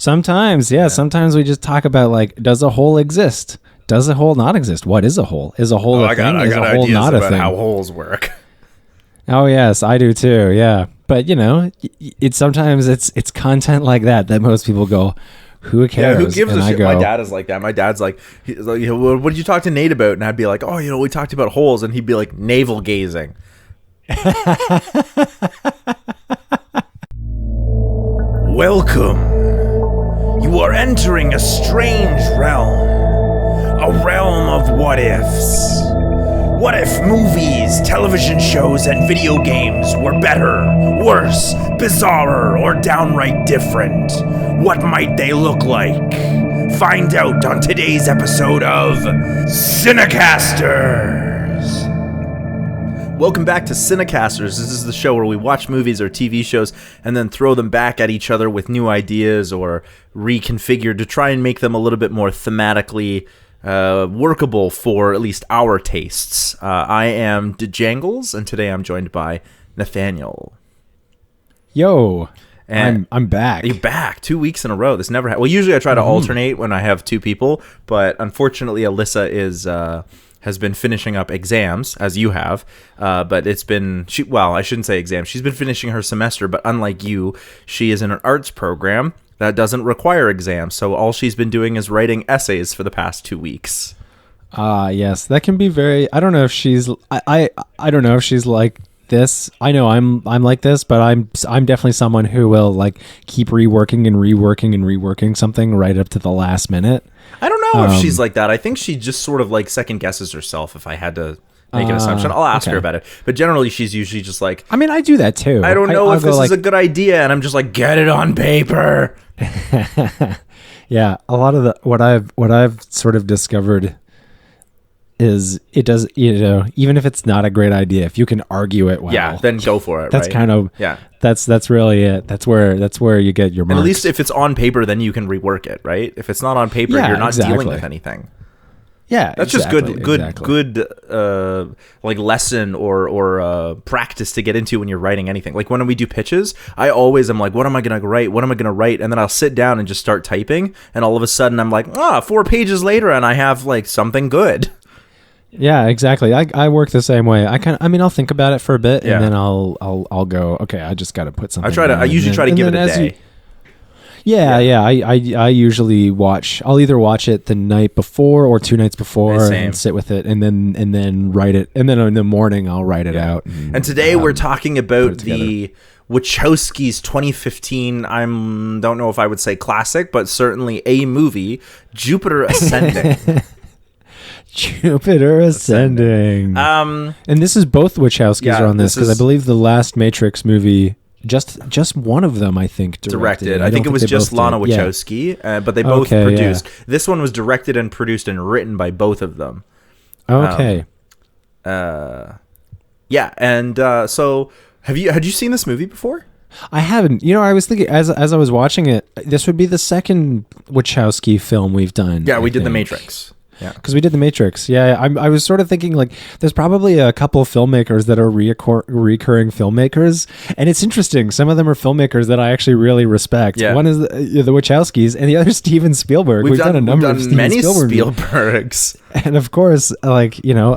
Sometimes, yeah. Sometimes we just talk about like, does a hole exist? Does a hole not exist? What is a hole? Is a hole a thing? I Is got a hole ideas not a about thing? how holes work. Oh yes, I do too. Yeah, but it's sometimes it's content like that most people go, who cares? Yeah, who gives and a I shit? go, My dad is like that. My dad's like, he's like, what did you talk to Nate about? And I'd be like, oh, we talked about holes, and he'd be like, navel gazing. Welcome. You are entering a strange realm. A realm of what ifs. What if movies, television shows, and video games were better, worse, bizarrer, or downright different? What might they look like? Find out on today's episode of CineCasters. Welcome back to CineCasters. This is the show where we watch movies or TV shows and then throw them back at each other with new ideas or reconfigured to try and make them a little bit more thematically workable for at least our tastes. I am Janglez, and today I'm joined by Nathaniel. yo, And I'm back. You're back 2 weeks in a row. This never well, usually I try to alternate when I have two people, but unfortunately Alyssa has been finishing up exams, as you have, but I shouldn't say exams. She's been finishing her semester, but unlike you, she is in an arts program that doesn't require exams, so all she's been doing is writing essays for the past 2 weeks. Yes, that can be very. I don't know if she's. I don't know if she's like this. I know I'm like this, but I'm definitely someone who will like keep reworking and reworking something right up to the last minute. I don't know if she's like that. I think she just sort of like second guesses herself. If I had to make an assumption, I'll ask her about it. But generally, she's usually just like, I mean, I do that too. I don't know if this is a good idea, and I'm just like, get it on paper. Yeah, a lot of what I've sort of discovered is it does, even if it's not a great idea, if you can argue it well, Yeah, then go for it. that's right? kind of that's really it. That's where you get your marks. And at least if it's on paper, then you can rework it, right? If it's not on paper, Yeah, you're not dealing exactly. with anything. Yeah, That's exactly, just good exactly. like lesson or practice to get into when you're writing anything. Like when we do pitches, I always am like, what am I gonna write? What am I gonna write? And then I'll sit down and just start typing, and all of a sudden I'm like, 4 pages later, and I have like something good. Yeah, exactly. I work the same way. I'll think about it for a bit, Yeah. and then I'll go, okay, I just got to put something. I usually try to give it a day. Yeah. I usually watch. I'll either watch it the night before or 2 nights before Same. and sit with it, and then write it, and then in the morning I'll write it out. And today we're talking about the Wachowskis' 2015. Don't know if I would say classic, but certainly a movie, Jupiter Ascending. Jupiter Ascending. And this is both Wachowskis are on this because I believe the last Matrix movie. Just one of them, I think, directed. I think it was just Lana Wachowski, but they both produced. Yeah. This one was directed and produced and written by both of them. Okay. So had you seen this movie before? I haven't. I was thinking as I was watching it, this would be the second Wachowski film we've done. Yeah, we did The Matrix. Yeah, because we did The Matrix. Yeah, I was sort of thinking like there's probably a couple of filmmakers that are recurring filmmakers, and it's interesting. Some of them are filmmakers that I actually really respect. Yeah. One is the Wachowskis, and the other is Steven Spielberg. We've done a number of many Spielbergs, and of course, I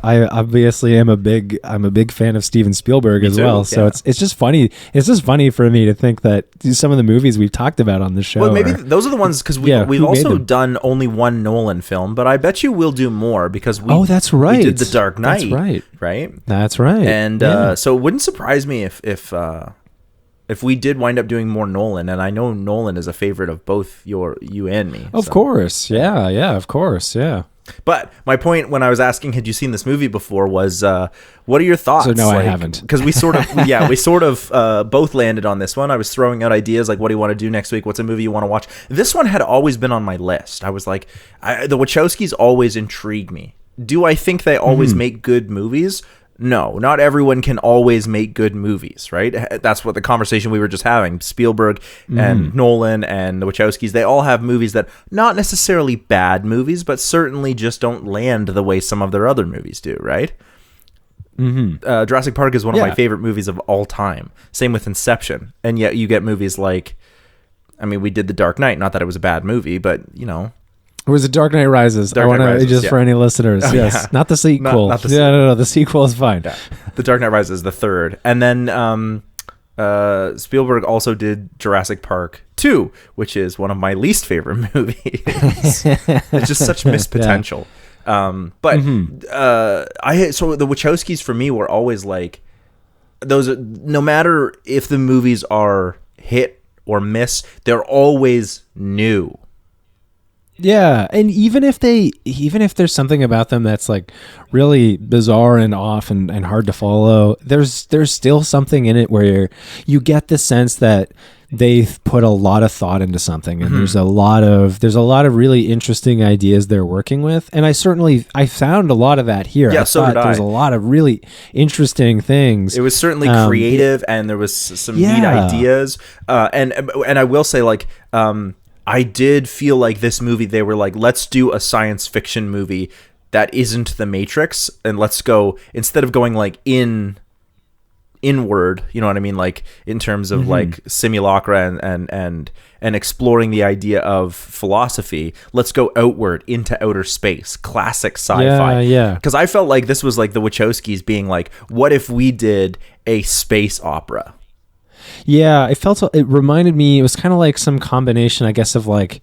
obviously am a big fan of Steven Spielberg as well. So it's just funny. It's just funny for me to think that some of the movies we've talked about on the show. Well, maybe those are the ones because we've also done only one Nolan film, but I bet you we'll do more because that's right. We did The Dark Knight. That's right. That's right. And so it wouldn't surprise me if we did wind up doing more Nolan, and I know Nolan is a favorite of both you and me. Of course. Yeah, of course. Yeah. But my point when I was asking, had you seen this movie before, was what are your thoughts? So no, I haven't. Because we sort of both landed on this one. I was throwing out ideas like, what do you want to do next week? What's a movie you want to watch? This one had always been on my list. I was like, the Wachowskis always intrigue me. Do I think they always make good movies? No, not everyone can always make good movies, right? That's what the conversation we were just having. Spielberg and Nolan and the Wachowskis, they all have movies that not necessarily bad movies, but certainly just don't land the way some of their other movies do, right? Jurassic Park is one of my favorite movies of all time. Same with Inception. And yet you get movies like I mean, we did The Dark Knight. Not that it was a bad movie, but you know. It was a Dark Knight Rises. Dark I want Knight to Rises, just yeah. for any listeners. Oh, yes, yeah. not the sequel. Not the No. The sequel is fine. Yeah. The Dark Knight Rises is the third, and then Spielberg also did Jurassic Park 2, which is one of my least favorite movies. It's just such missed potential. So the Wachowskis for me were always like those. No matter if the movies are hit or miss, they're always new. Yeah, and even if there's something about them that's like really bizarre and off and hard to follow, there's still something in it where you get the sense that they've put a lot of thought into something, and there's a lot of really interesting ideas they're working with, and I found a lot of that here. Yeah, so did I. There's a lot of really interesting things. It was certainly creative, and there was some neat ideas, and I will say, like, I did feel like this movie, they were like, let's do a science fiction movie that isn't The Matrix, and let's go, instead of going like inward, you know what I mean, like in terms of like simulacra and exploring the idea of philosophy, let's go outward into outer space, classic sci-fi. Yeah. Because I felt like this was like the Wachowskis being like, what if we did a space opera? Yeah, it reminded me, it was kind of like some combination, I guess, of like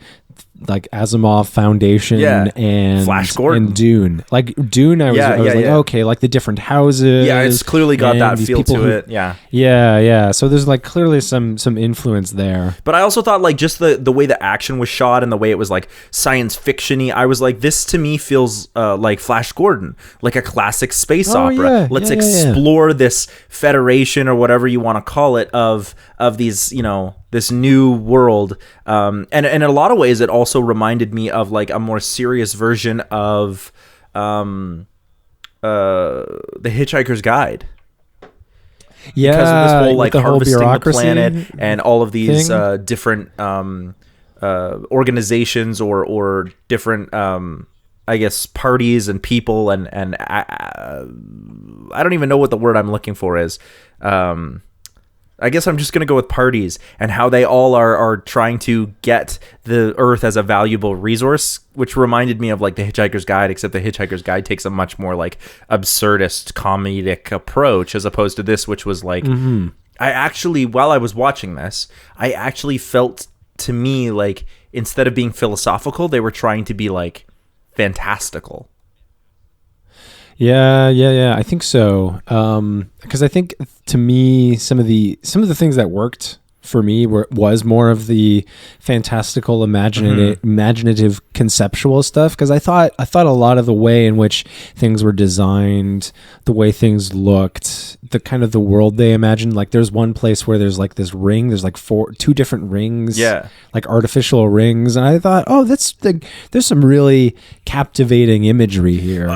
Asimov Foundation and Flash Gordon and Dune. Like Dune, I was like, okay, like the different houses. Yeah, it's clearly got that feel to it. Yeah. So there's like clearly some influence there. But I also thought like just the way the action was shot and the way it was like science fiction-y, I was like, this to me feels like Flash Gordon, like a classic space opera. Yeah. Let's explore this Federation or whatever you want to call it of these, you know, this new world, and in a lot of ways it also reminded me of like a more serious version of The Hitchhiker's Guide. Yeah, because of this whole like the harvesting whole the planet and all of these different organizations or different I guess parties and people and I don't even know what the word I'm looking for is. I guess I'm just going to go with parties and how they all are trying to get the Earth as a valuable resource, which reminded me of like The Hitchhiker's Guide, except The Hitchhiker's Guide takes a much more like absurdist comedic approach as opposed to this, which was like, I actually, while I was watching this, I actually felt to me like instead of being philosophical, they were trying to be like fantastical. Yeah. I think so. Because I think to me, some of the things that worked for me was more of the fantastical, imaginative, conceptual stuff. Because I thought a lot of the way in which things were designed, the way things looked, the kind of the world they imagined. Like there's one place where there's like this ring. There's like two different rings. Yeah. Like artificial rings, and I thought, there's some really captivating imagery here.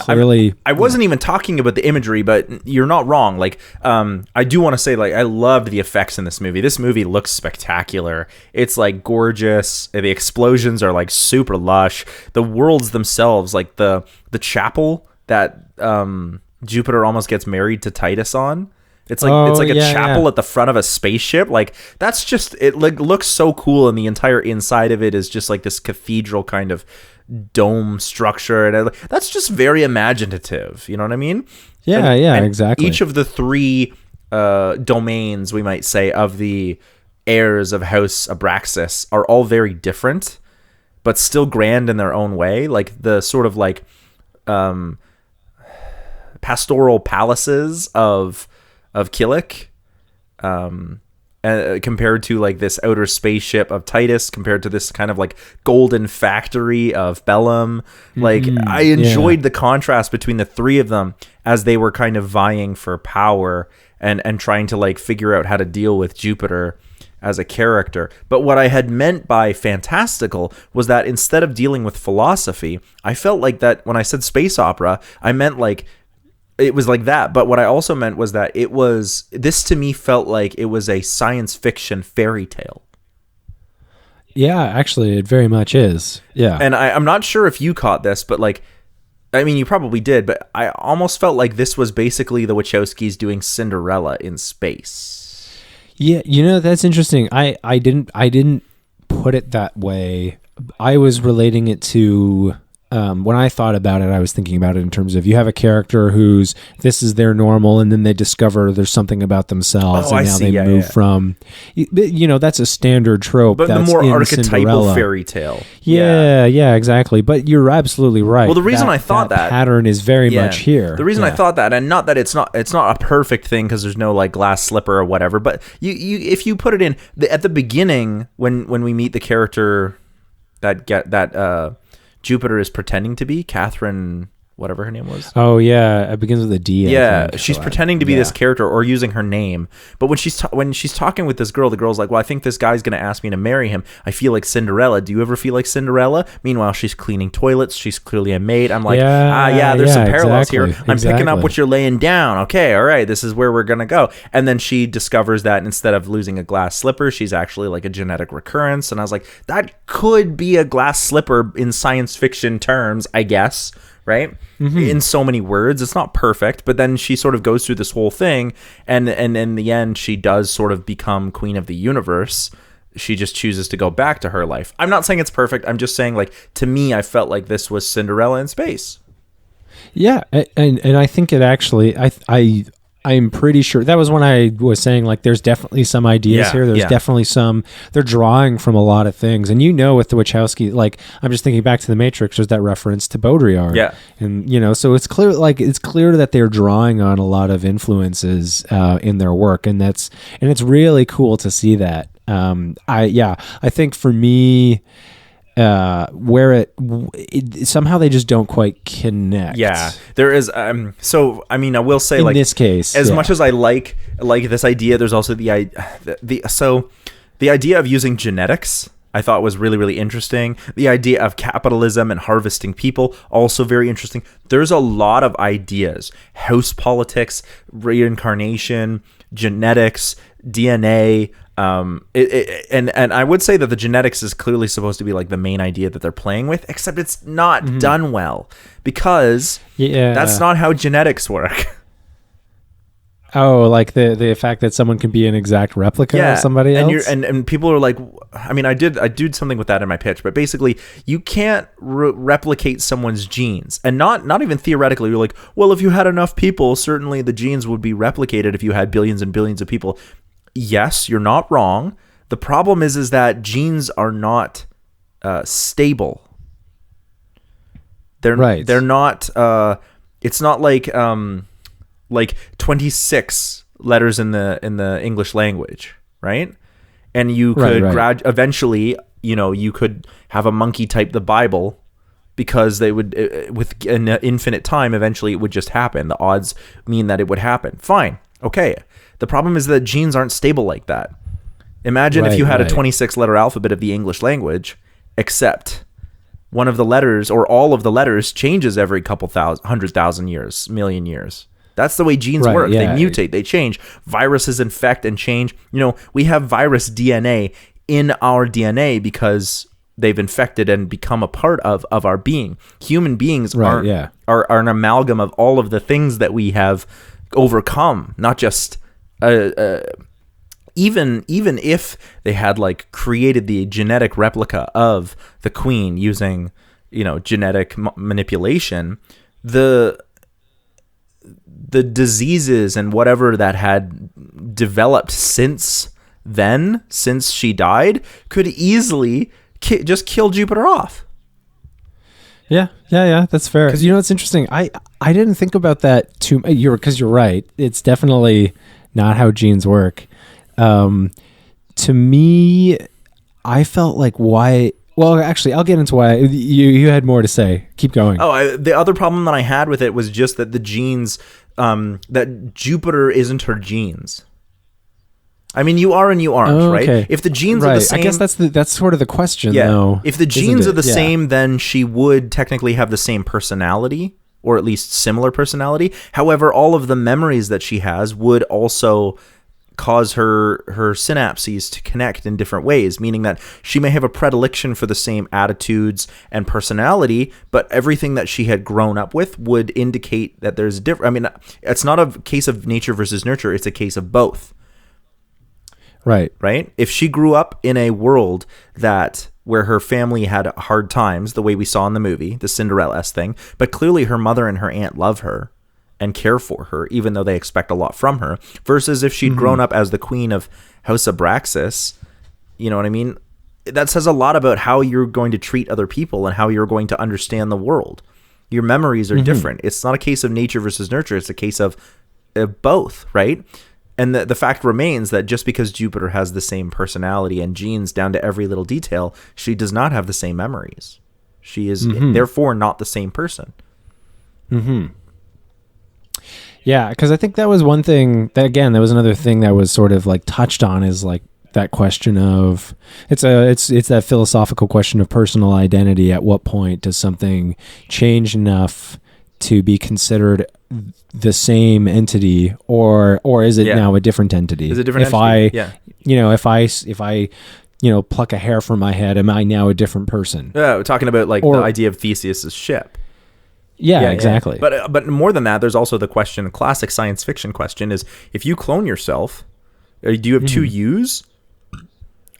Clearly, I wasn't even talking about the imagery, but you're not wrong. Like, I do want to say, like, I loved the effects in this movie. This movie looks spectacular. It's like gorgeous. The explosions are like super lush. The worlds themselves, like the chapel that Jupiter almost gets married to Titus on. It's like a chapel at the front of a spaceship. Like that's just, it looks so cool, and the entire inside of it is just like this cathedral kind of dome structure, and that's just very imaginative. You know what I mean? Yeah, exactly. Each of the three domains, we might say, of the heirs of House Abraxas are all very different, but still grand in their own way. Like the sort of like pastoral palaces of Killick, compared to like this outer spaceship of Titus, compared to this kind of like golden factory of Bellum. Like I enjoyed the contrast between the three of them as they were kind of vying for power and trying to like figure out how to deal with Jupiter as a character. But what I had meant by fantastical was that instead of dealing with philosophy, I felt like that when I said space opera, I meant like it was like that. But what I also meant was that this to me felt like it was a science fiction fairy tale. Yeah, actually, it very much is. Yeah. And I'm not sure if you caught this, but like, I mean, you probably did, but I almost felt like this was basically the Wachowskis doing Cinderella in space. Yeah, that's interesting. I didn't put it that way. I was relating it to when I thought about it, I was thinking about it in terms of you have a character who's this is their normal, and then they discover there's something about themselves, and now they move from. That's a standard trope, but that's the more in archetypal Cinderella. fairy tale. Yeah, exactly. But you're absolutely right. Well, the reason I thought that pattern is very much here. The reason I thought that, and not that it's not a perfect thing because there's no like glass slipper or whatever, but you if you put it in at the beginning when we meet the character that Jupiter is pretending to be, Catherine, whatever her name was. Oh yeah, it begins with a D. Yeah, she's pretending to be this character or using her name. But when she's talking with this girl, the girl's like, "Well, I think this guy's going to ask me to marry him. I feel like Cinderella. Do you ever feel like Cinderella?" Meanwhile, she's cleaning toilets. She's clearly a maid. I'm like, there's some parallels here. I'm picking up what you're laying down. Okay, all right, this is where we're going to go. And then she discovers that instead of losing a glass slipper, she's actually like a genetic recurrence. And I was like, that could be a glass slipper in science fiction terms, I guess. Right? Mm-hmm. In so many words, it's not perfect, but then she sort of goes through this whole thing, and in the end, she does sort of become queen of the universe. She just chooses to go back to her life. I'm not saying it's perfect. I'm just saying, like, to me, I felt like this was Cinderella in space. Yeah, and I think it actually, I'm pretty sure that was when I was saying like there's definitely some ideas here. There's definitely some, they're drawing from a lot of things. And with the Wachowski, like I'm just thinking back to The Matrix, there's that reference to Baudrillard. Yeah. And so it's clear that they're drawing on a lot of influences in their work, and it's really cool to see that. I think for me, where it somehow they just don't quite connect. Yeah, there is. So I mean, I will say, in like this case, as much as I like this idea, there's also the idea of using genetics. I thought was really, really interesting. The idea of capitalism and harvesting people, also very interesting. There's a lot of ideas: house politics, reincarnation, genetics, DNA. And I would say that the genetics is clearly supposed to be like the main idea that they're playing with, except it's not done well because that's not how genetics work. Oh, like the fact that someone can be an exact replica of somebody else? And people are like, I mean, I did something with that in my pitch, but basically you can't replicate someone's genes, and not even theoretically. You're like, well, if you had enough people, certainly the genes would be replicated if you had billions and billions of people. Yes, you're not wrong. The problem is that genes are not stable. They're not. It's not like 26 letters in the English language, right? And you could eventually, you could have a monkey type the Bible, because they would, with an infinite time, eventually it would just happen. The odds mean that it would happen. Fine, okay. The problem is that genes aren't stable like that. Imagine if you had a 26-letter alphabet of the English language, except one of the letters or all of the letters changes every couple 100,000 years, million years. That's the way genes work. They mutate, they change. Viruses infect and change. We have virus DNA in our DNA because they've infected and become a part of our being. Human beings are an amalgam of all of the things that we have overcome, not just even if they had like created the genetic replica of the queen using genetic manipulation, the diseases and whatever that had developed since she died could easily just kill Jupiter off. Yeah, that's fair. Because it's interesting. I didn't think about that too. Because you're right. It's definitely not how genes work. To me, I felt like why. Well, actually, I'll get into why. You had more to say. Keep going. Oh, the other problem that I had with it was just that the genes, that Jupiter isn't her genes. I mean, you are and you aren't, right? If the genes are the same, I guess that's sort of the question, though. If the genes are the same, then she would technically have the same personality, or at least similar personality. However, all of the memories that she has would also cause her synapses to connect in different ways, meaning that she may have a predilection for the same attitudes and personality, but everything that she had grown up with would indicate that there's different. I mean, it's not a case of nature versus nurture; it's a case of both. Right. Right? If she grew up in a world where her family had hard times, the way we saw in the movie, the Cinderella-esque thing, but clearly her mother and her aunt love her and care for her, even though they expect a lot from her, versus if she'd grown up as the queen of House Abraxas, you know what I mean? That says a lot about how you're going to treat other people and how you're going to understand the world. Your memories are different. It's not a case of nature versus nurture. It's a case of both, right? And the fact remains that just because Jupiter has the same personality and genes down to every little detail, she does not have the same memories. She is therefore not the same person. Yeah, because I think that was one thing that, again, that was another thing that was sort of like touched on, is like that question of it's that philosophical question of personal identity. At what point does something change enough to be considered the same entity, or is it now a different entity? Is it a different entity? If I pluck a hair from my head, am I now a different person? Yeah, we're talking about like the idea of Theseus's ship. Yeah, exactly. But more than that, there's also the question, classic science fiction question, is if you clone yourself, do you have two yous?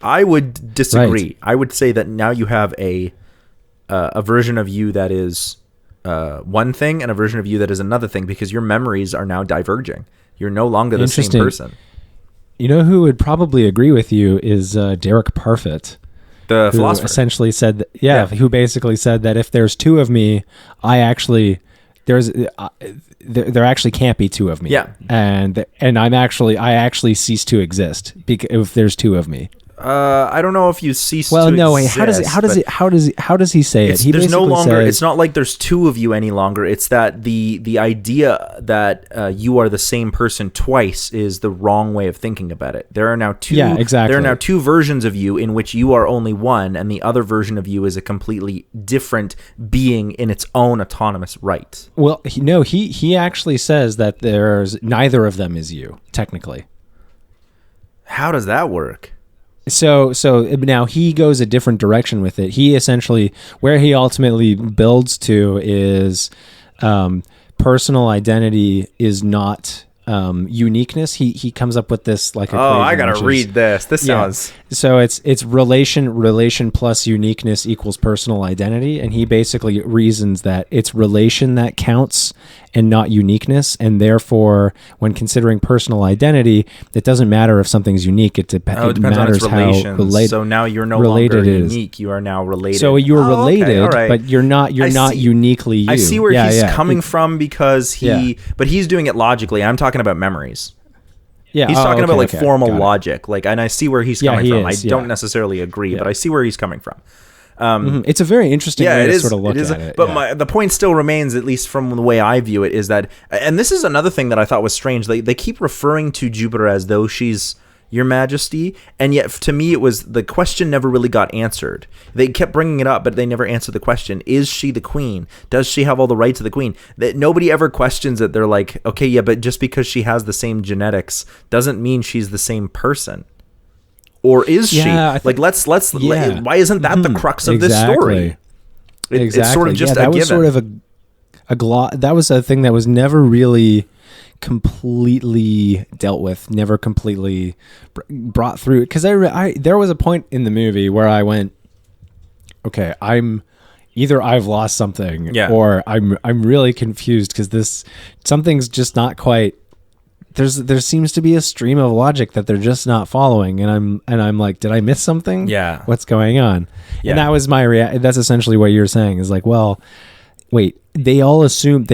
I would disagree. Right. I would say that now you have a version of you that is one thing and a version of you that is another thing, because your memories are now diverging. You're no longer the same person. You know who would probably agree with you is Derek Parfit, the philosopher. Essentially said, who basically said that if there's two of me, there actually can't be two of me. Yeah, and I actually cease to exist if there's two of me. I don't know if you cease. Well, to no. exist, How does he say it? There's no longer. It's not like there's two of you any longer. It's that the idea that you are the same person twice is the wrong way of thinking about it. There are now two. Yeah, exactly. There are now two versions of you in which you are only one, and the other version of you is a completely different being in its own autonomous right. Well, he actually says that there's neither of them is you technically. How does that work? So now he goes a different direction with it. He essentially, where he ultimately builds to is personal identity is not uniqueness. He comes up with this like equation. Oh, I gotta read this. This sounds. So it's relation plus uniqueness equals personal identity, and he basically reasons that it's relation that counts and not uniqueness, and therefore when considering personal identity, it doesn't matter if something's unique. It depends matters on its how related. So now you're no longer unique. You are now related. So you're related, right. But you're not uniquely you. I see where he's coming from, because he's doing it logically. I'm talking about memories. Yeah, he's talking about formal logic. And I see where he's coming from. I don't necessarily agree, but I see where he's coming from. It's a very interesting way to sort of look at it. But the point still remains, at least from the way I view it, is that, and this is another thing that I thought was strange, they keep referring to Jupiter as though she's Your Majesty, and yet to me it was, the question never really got answered. They kept bringing it up, but they never answered the question. Is she the queen? Does she have all the rights of the queen? That nobody ever questions it. They're like, okay, yeah, but just because she has the same genetics doesn't mean she's the same person. Or is she? Why isn't that the crux of this story? It's sort of just a given. Was sort of that was a thing that was never really completely dealt with, never completely brought through. Because there was a point in the movie where I went, okay, I've lost something, or I'm really confused, because something's just not quite. There seems to be a stream of logic that they're just not following, and I'm like, did I miss something? Yeah, what's going on? Yeah. And that was my that's essentially what you're saying, is like, well, wait, they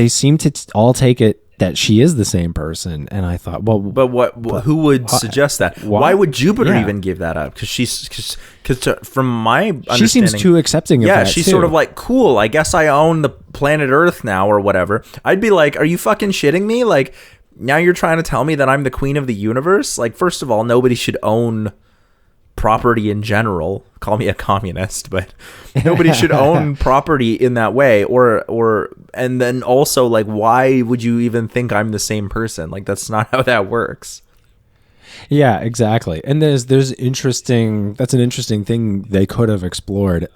seem to all take it that she is the same person, and I thought, well, but who would suggest that? Why would Jupiter even give that up? Because from my understanding, she seems too accepting of that. She's too. Sort of like, cool, I guess I own the planet Earth now, or whatever. I'd be like, are you fucking shitting me? Like, now you're trying to tell me that I'm the queen of the universe? Like, first of all, nobody should own property in general. Call me a communist, but nobody should own property in that way. And then also, like, why would you even think I'm the same person? Like, that's not how that works. Yeah, exactly. And that's an interesting thing they could have explored.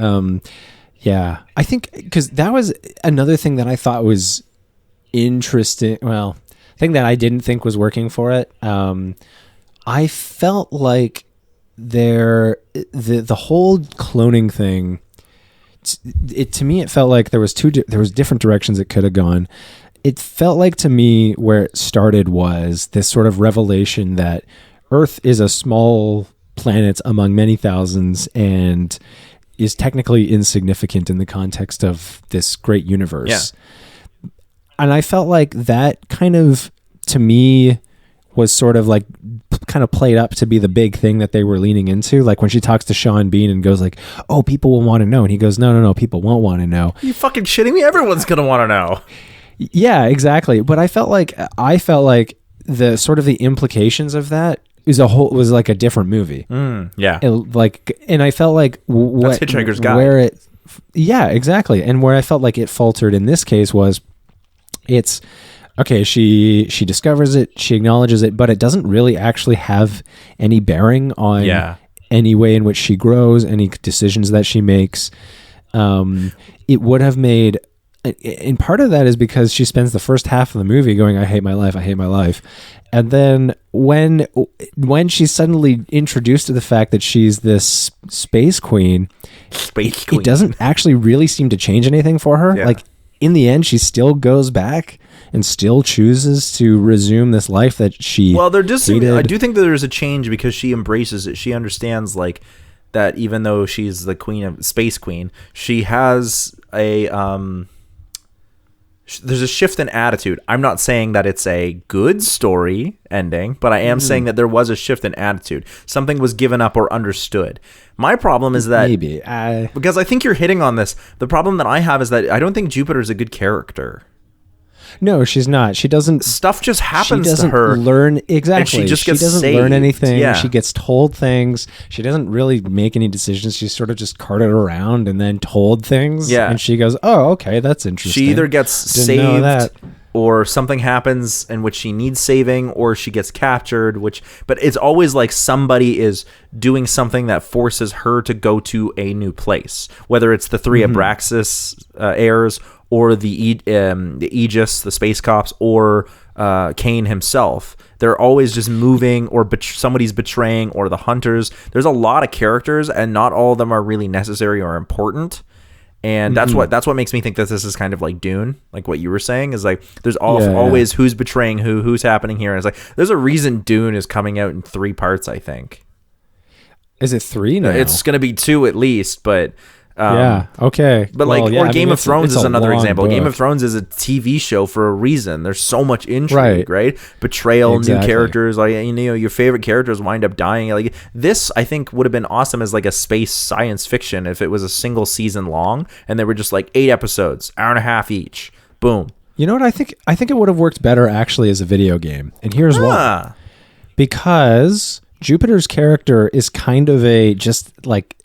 Yeah, I think, because that was another thing that I thought was interesting. Well, thing that I didn't think was working for it. I felt like the whole cloning thing, to me it felt like there was different directions it could have gone. It felt like to me where it started was this sort of revelation that Earth is a small planet among many thousands and is technically insignificant in the context of this great universe. Yeah. And I felt like that kind of, to me, was sort of like kind of played up to be the big thing that they were leaning into. Like when she talks to Sean Bean and goes like, oh, people will want to know. And he goes, no, people won't want to know. Are you fucking shitting me? Everyone's going to want to know. Yeah, exactly. But I felt like the sort of the implications of that was like a different movie. Yeah. And I felt like that's Hitchhiker's Guide. Where it, yeah, exactly. And where I felt like it faltered in this case was it's, okay, she discovers it, she acknowledges it, but it doesn't really actually have any bearing on any way in which she grows, any decisions that she makes. It would have made, and part of that is because she spends the first half of the movie going, I hate my life. And then when she's suddenly introduced to the fact that she's this space queen, it doesn't actually really seem to change anything for her. Yeah. Like in the end, she still goes back and still chooses to resume this life that she I do think that there's a change because she embraces it. She understands like that even though she's the space queen, she has a there's a shift in attitude. I'm not saying that it's a good story ending, but I am saying that there was a shift in attitude. Something was given up or understood. My problem is that because I think you're hitting on this. The problem that I have is that I don't think Jupiter's a good character. No, she's not. She doesn't. Stuff just happens to her. Learn exactly. And she doesn't saved. Learn anything. Yeah. She gets told things. She doesn't really make any decisions. She's sort of just carted around and then told things. Yeah. And she goes, "Oh, okay, that's interesting." She either gets saved, or something happens in which she needs saving, or she gets captured. But it's always like somebody is doing something that forces her to go to a new place. Whether it's the three Abraxas heirs, or the Aegis, the space cops, or Kane himself. They're always just moving, or somebody's betraying, or the hunters. There's a lot of characters, and not all of them are really necessary or important. And that's what makes me think that this is kind of like Dune, like what you were saying, is like there's always who's betraying who's happening here. And it's like there's a reason Dune is coming out in 3 parts, I think. Is it 3 now? It's going to be 2 at least, but... okay. But or Game of Thrones is another example. Game of Thrones is a TV show for a reason. There's so much intrigue, right? Betrayal, new characters, like your favorite characters wind up dying. Like this, I think would have been awesome as like a space science fiction if it was a single season long and they were just like 8 episodes, hour and a half each. Boom. You know what I think? I think it would have worked better actually as a video game, and here's why. Because Jupiter's character is kind of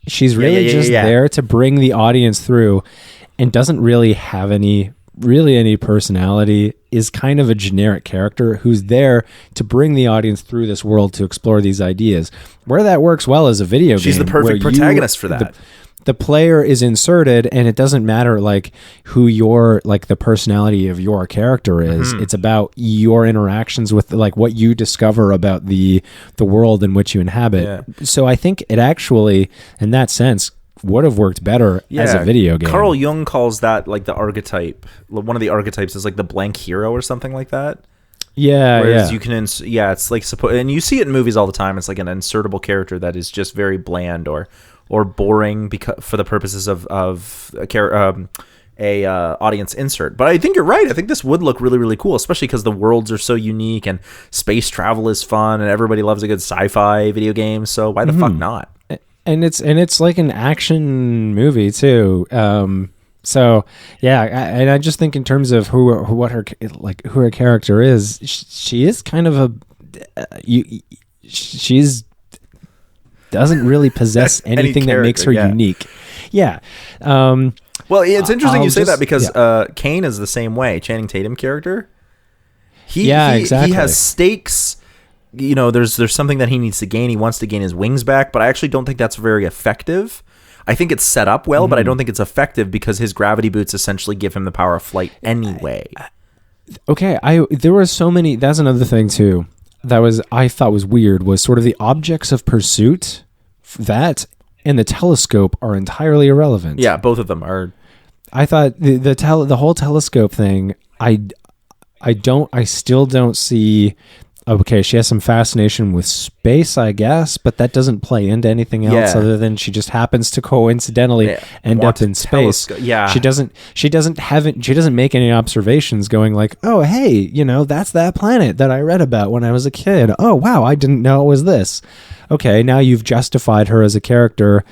she's really there to bring the audience through and doesn't really have any personality, is kind of a generic character who's there to bring the audience through this world to explore these ideas. Where that works well as a video game. She's the perfect protagonist for that. The player is inserted and it doesn't matter like who the personality of your character is. It's about your interactions with like what you discover about the world in which you inhabit. Yeah. So I think it actually, in that sense, would have worked better as a video game. Carl Jung calls that like the archetype. One of the archetypes is like the blank hero or something like that. Yeah, whereas you can it's like and you see it in movies all the time. It's like an insertable character that is just very bland or boring because for the purposes of a audience insert. But I think you're right. I think this would look really, really cool, especially because the worlds are so unique and space travel is fun and everybody loves a good sci-fi video game. So why the fuck not? And it's like an action movie too. So yeah, and I just think in terms of who her character is, she is kind of she's doesn't really possess anything that makes her unique. Yeah. Well, it's interesting you say that because Kane is the same way. Channing Tatum character. Exactly. He has stakes. There's something that he needs to gain. He wants to gain his wings back, but I actually don't think that's very effective. I think it's set up well, but I don't think it's effective because his gravity boots essentially give him the power of flight anyway. There were so many. That's another thing too. I thought was weird was sort of the objects of pursuit that and the telescope are entirely irrelevant. Yeah, both of them are. I thought the whole telescope thing, I still don't see. Okay, she has some fascination with space, I guess, but that doesn't play into anything else other than she just happens to coincidentally end up in space. Yeah, she doesn't make any observations going like, oh hey, you know, that's that planet that I read about when I was a kid. Oh wow, I didn't know it was this. Okay, now you've justified her as a character,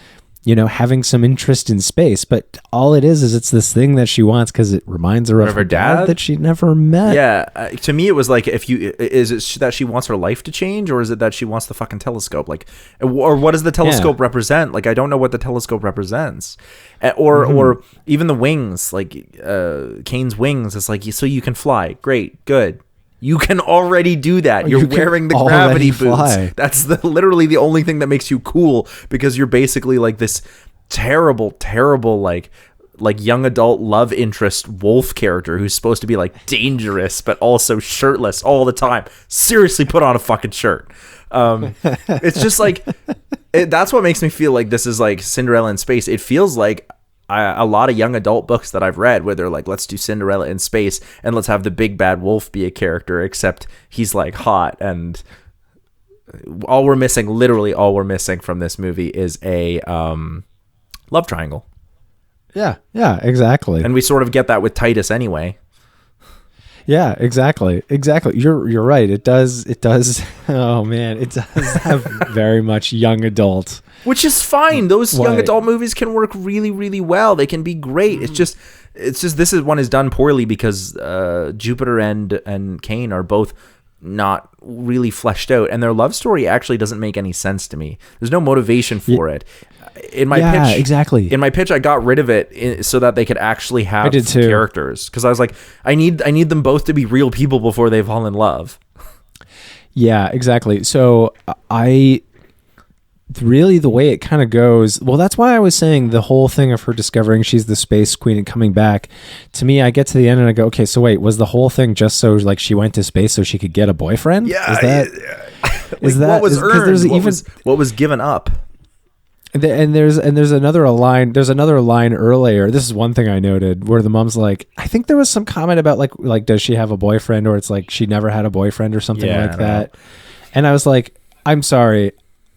you know, having some interest in space, but all it is it's this thing that she wants because it reminds her of her dad that she never met. Yeah, to me it was like, is it that she wants her life to change, or is it that she wants the fucking telescope? Like, or what does the telescope represent? Like, I don't know what the telescope represents, or even the wings, like Kane's wings. It's like, so you can fly. Great, good. You can already do that. You're wearing the gravity boots. That's literally the only thing that makes you cool, because you're basically like this terrible, like young adult love interest wolf character who's supposed to be like dangerous, but also shirtless all the time. Seriously, put on a fucking shirt. It's just like, that's what makes me feel like this is like Cinderella in space. It feels like a lot of young adult books that I've read where they're like, let's do Cinderella in space and let's have the big bad wolf be a character, except he's like hot, and literally all we're missing from this movie is a love triangle. Yeah, exactly. And we sort of get that with Titus anyway. Yeah, exactly. You're right. It does. Oh man, it does have very much young adult. Which is fine. Those young adult movies can work really, really well. They can be great. It's just this one is done poorly because Jupiter and Kane are both not really fleshed out, and their love story actually doesn't make any sense to me. There's no motivation for it. In my pitch, exactly. In my pitch, I got rid of it so that they could actually have characters, because I was like, I need them both to be real people before they fall in love. Yeah, exactly. So really the way it kind of goes, well, that's why I was saying the whole thing of her discovering she's the space queen and coming back, to me, I get to the end and I go, okay, so wait, was the whole thing just so like she went to space so she could get a boyfriend? Yeah. What was earned? What was given up? And there's another line. There's another line earlier. This is one thing I noted where the mom's like, I think there was some comment about like does she have a boyfriend, or it's like she never had a boyfriend or something like that. And I was like, I'm sorry,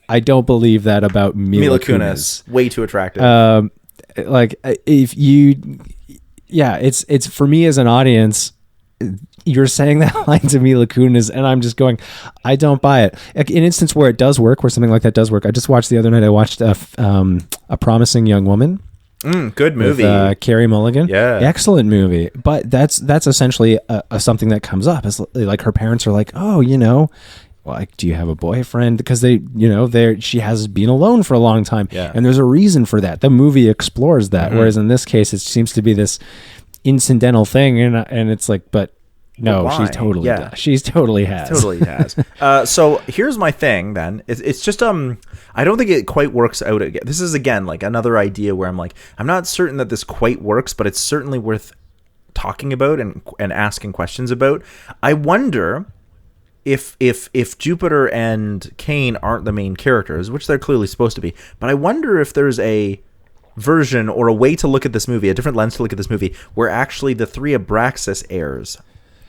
I don't believe that about Mila Kunis. Way too attractive. Like if you, it's for me as an audience. You're saying that line to Mila Kunis, and I'm just going, I don't buy it. An instance where it does work, where something like that does work. I just watched the other night. I watched A Promising Young Woman. Good movie. With, Carey Mulligan. Yeah, excellent movie. But that's essentially something that comes up. It's like her parents are like, oh, you know, like, do you have a boyfriend? Because she has been alone for a long time, and there's a reason for that. The movie explores that, whereas in this case, it seems to be this incidental thing, and it's like, but no, why? She totally does. She's totally has. Totally has. So here's my thing then. It's just I don't think it quite works out again. This is again like another idea where I'm like, I'm not certain that this quite works, but it's certainly worth talking about and asking questions about. I wonder if Jupiter and Kane aren't the main characters, which they're clearly supposed to be, but I wonder if there's a version or a way to look at this movie, a different lens to look at this movie, where actually the three Abraxas heirs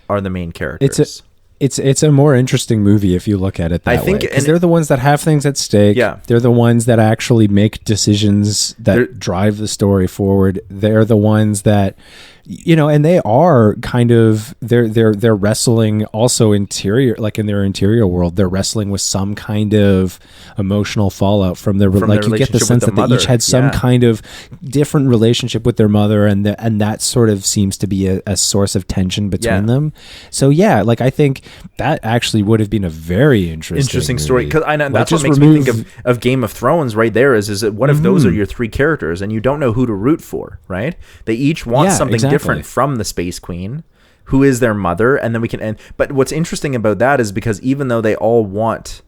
are the main characters. It's a more interesting movie if you look at it that way. Because they're the ones that have things at stake. Yeah. They're the ones that actually make decisions that drive the story forward. They're the ones that, you know, and they are kind of they're wrestling also interior, like in their interior world, they're wrestling with some kind of emotional fallout from their like you get the sense that they each had some kind of different relationship with their mother, and that sort of seems to be a source of tension between them. So like I think that actually would have been a very interesting story, because I know that's what makes me think of Game of Thrones right there. Is that what if those are your three characters and you don't know who to root for, right? They each want something different from the Space Queen, who is their mother, and then we can end. But what's interesting about that is because even though they all want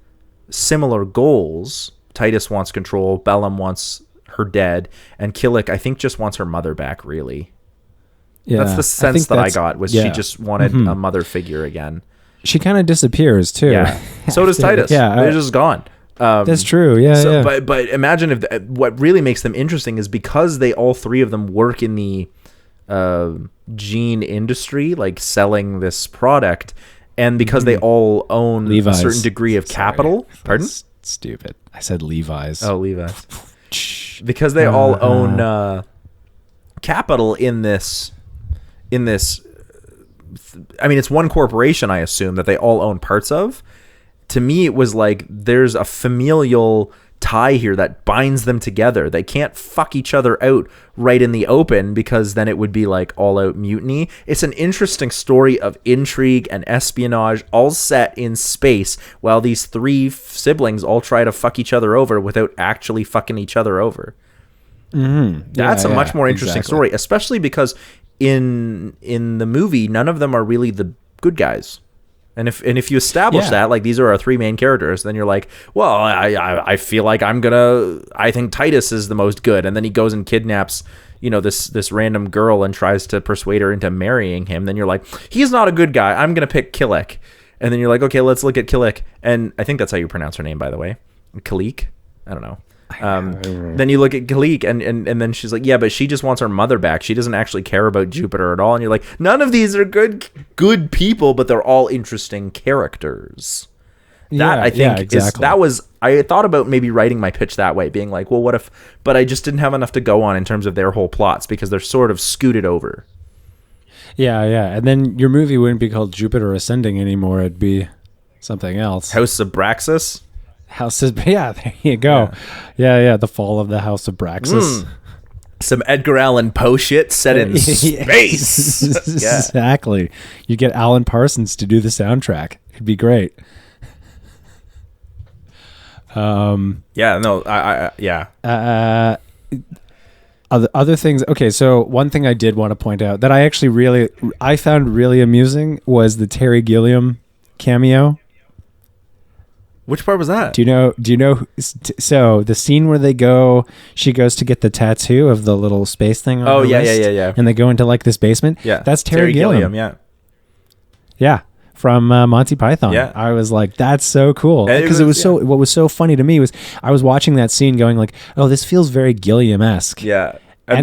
similar goals, Titus wants control, Bellum wants her dead, and Killick I think just wants her mother back. Really, that's the sense that I got, was she just wanted a mother figure again. She kind of disappears too. Yeah, so does Titus. They're just gone. That's true. Yeah, So, yeah. but imagine if what really makes them interesting is because they all three of them work in the gene industry, like selling this product, and because they all own Levi's. a certain degree of capital. Pardon? That's stupid. I said Levi's. Oh, Levi's. Because they all own capital in this. I mean, it's one corporation, I assume, that they all own parts of. To me, it was like there's a familial tie here that binds them together. They can't fuck each other out right in the open because then it would be like all out mutiny. It's an interesting story of intrigue and espionage all set in space while these three siblings all try to fuck each other over without actually fucking each other over. That's a much more interesting story, especially because in the movie, none of them are really the good guys. And if you establish that, like, these are our three main characters, then you're like, well, I feel like I think Titus is the most good. And then he goes and kidnaps, this random girl and tries to persuade her into marrying him. Then you're like, he's not a good guy. I'm going to pick Killick. And then you're like, okay, let's look at Killick. And I think that's how you pronounce her name, by the way. Killick? I don't know. Then you look at Galik and then she's like, yeah, but she just wants her mother back. She doesn't actually care about Jupiter at all. And you're like, none of these are good people, but they're all interesting characters. That I think I thought about maybe writing my pitch that way, being like, well, what if, but I just didn't have enough to go on in terms of their whole plots because they're sort of scooted over. Yeah. And then your movie wouldn't be called Jupiter Ascending anymore. It'd be something else. House of Braxis. There you go. Yeah. The fall of the House of Braxis. Some Edgar Allan Poe shit set in space. Exactly. You get Alan Parsons to do the soundtrack. It'd be great. Other things. Okay, so one thing I did want to point out that I found really amusing was the Terry Gilliam cameo. Which part was that? Do you know? So the scene where she goes to get the tattoo of the little space thing on her wrist, and they go into like this basement. Yeah, that's Terry Gilliam. Yeah, from Monty Python. Yeah, I was like, that's so cool because it was so. What was so funny to me was I was watching that scene, going like, oh, this feels very Gilliam-esque. Yeah. And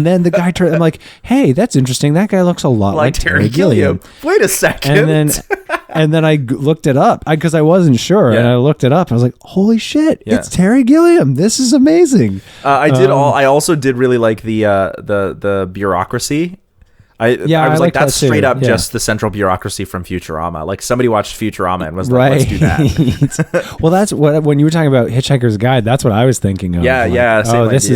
then the guy turned. I'm like, hey, that's interesting. That guy looks a lot like Terry Gilliam. Wait a second. And then I looked it up because I wasn't sure, and I looked it up. I was like, holy shit, it's Terry Gilliam. This is amazing. I also did really like the bureaucracy. I was like, that's straight up just the central bureaucracy from Futurama. Like somebody watched Futurama and was like, let's do that. Well, that's what, when you were talking about Hitchhiker's Guide, that's what I was thinking of. This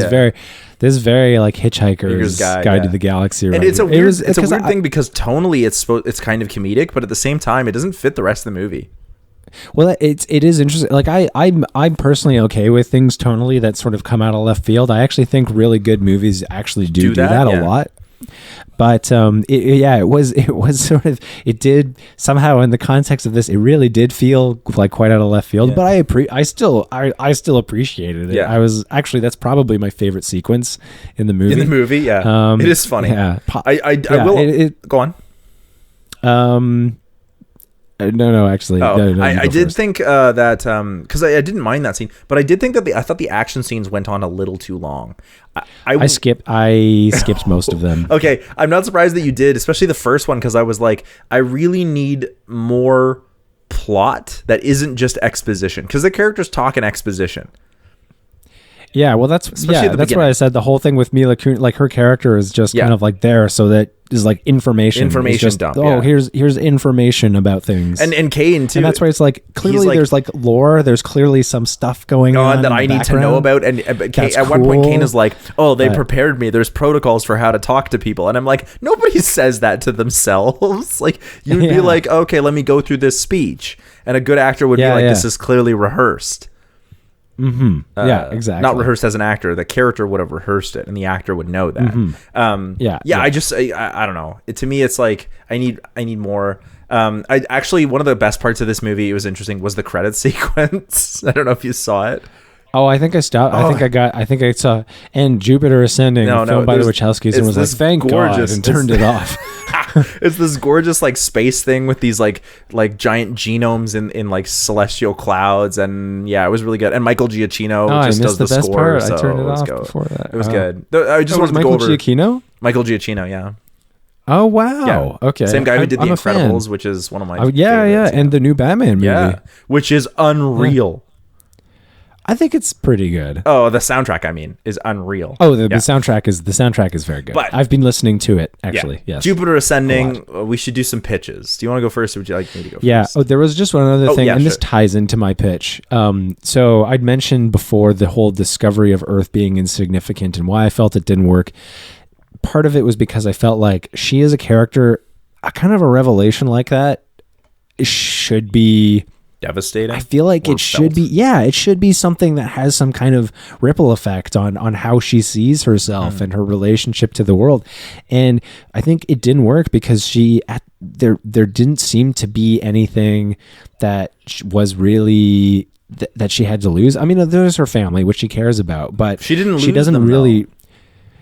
is very like Hitchhiker's Guide to the Galaxy. And it's a weird thing because tonally it's kind of comedic, but at the same time, it doesn't fit the rest of the movie. Well, it is interesting. Like I'm personally okay with things tonally that sort of come out of left field. I actually think really good movies actually do that a lot. But it was sort of, it did somehow in the context of this, it really did feel like quite out of left field. But I still appreciated it. I was actually, that's probably my favorite sequence in the movie. It is funny. I will go on. No, actually. I did think that because I didn't mind that scene, but I did think that I thought the action scenes went on a little too long. I skipped most of them. Okay, I'm not surprised that you did, especially the first one, because I was like, I really need more plot that isn't just exposition, because the characters talk in exposition. Yeah, well, that's what I said. The whole thing with Mila Kunis, like her character is just kind of like there, so that is like information dump. Oh, here's information about things, and Kane too. And that's why it's like clearly there's like lore. There's clearly some stuff going on that I need to know about. And at one point, Kane is like, "Oh, they prepared me. There's protocols for how to talk to people." And I'm like, nobody says that to themselves. Like you'd be like, "Okay, let me go through this speech," and a good actor would be like, "This is clearly rehearsed." Yeah, exactly. Not rehearsed as an actor. The character would have rehearsed it, and the actor would know that. I don't know. To me, it's like I need more. I actually, one of the best parts of this movie, it was interesting, was the credit sequence. I don't know if you saw it. Oh, I think I stopped. I think I saw. And Jupiter Ascending, filmed by the Wachowskis, and was like, "Thank gorgeous. God," and turned it off. It's this gorgeous like space thing with these like giant genomes in like celestial clouds, and yeah, it was really good. And Michael Giacchino just does the best score. Part. So I turned it off go. before that. It was good. I just wanted to Michael go over Giacchino. Michael Giacchino, yeah. Oh wow! Yeah. Okay, same guy who did The I'm Incredibles, which is one of my favorites, and the new Batman movie. Yeah, which is unreal. I think it's pretty good. Oh, the soundtrack, I mean, is unreal. Oh, the soundtrack is very good. But I've been listening to it actually. Yes. Jupiter Ascending. We should do some pitches. Do you want to go first, or would you like me to go first? Yeah. Oh, there was just one other thing, and this ties into my pitch. So I'd mentioned before the whole discovery of Earth being insignificant and why I felt it didn't work. Part of it was because I felt like she is a character, a kind of a revelation like that should be devastating. I feel like it should be, it should be something that has some kind of ripple effect on how she sees herself and her relationship to the world. And I think it didn't work because there didn't seem to be anything that was really that she had to lose. I mean, there's her family, which she cares about, but she doesn't them, really. Though.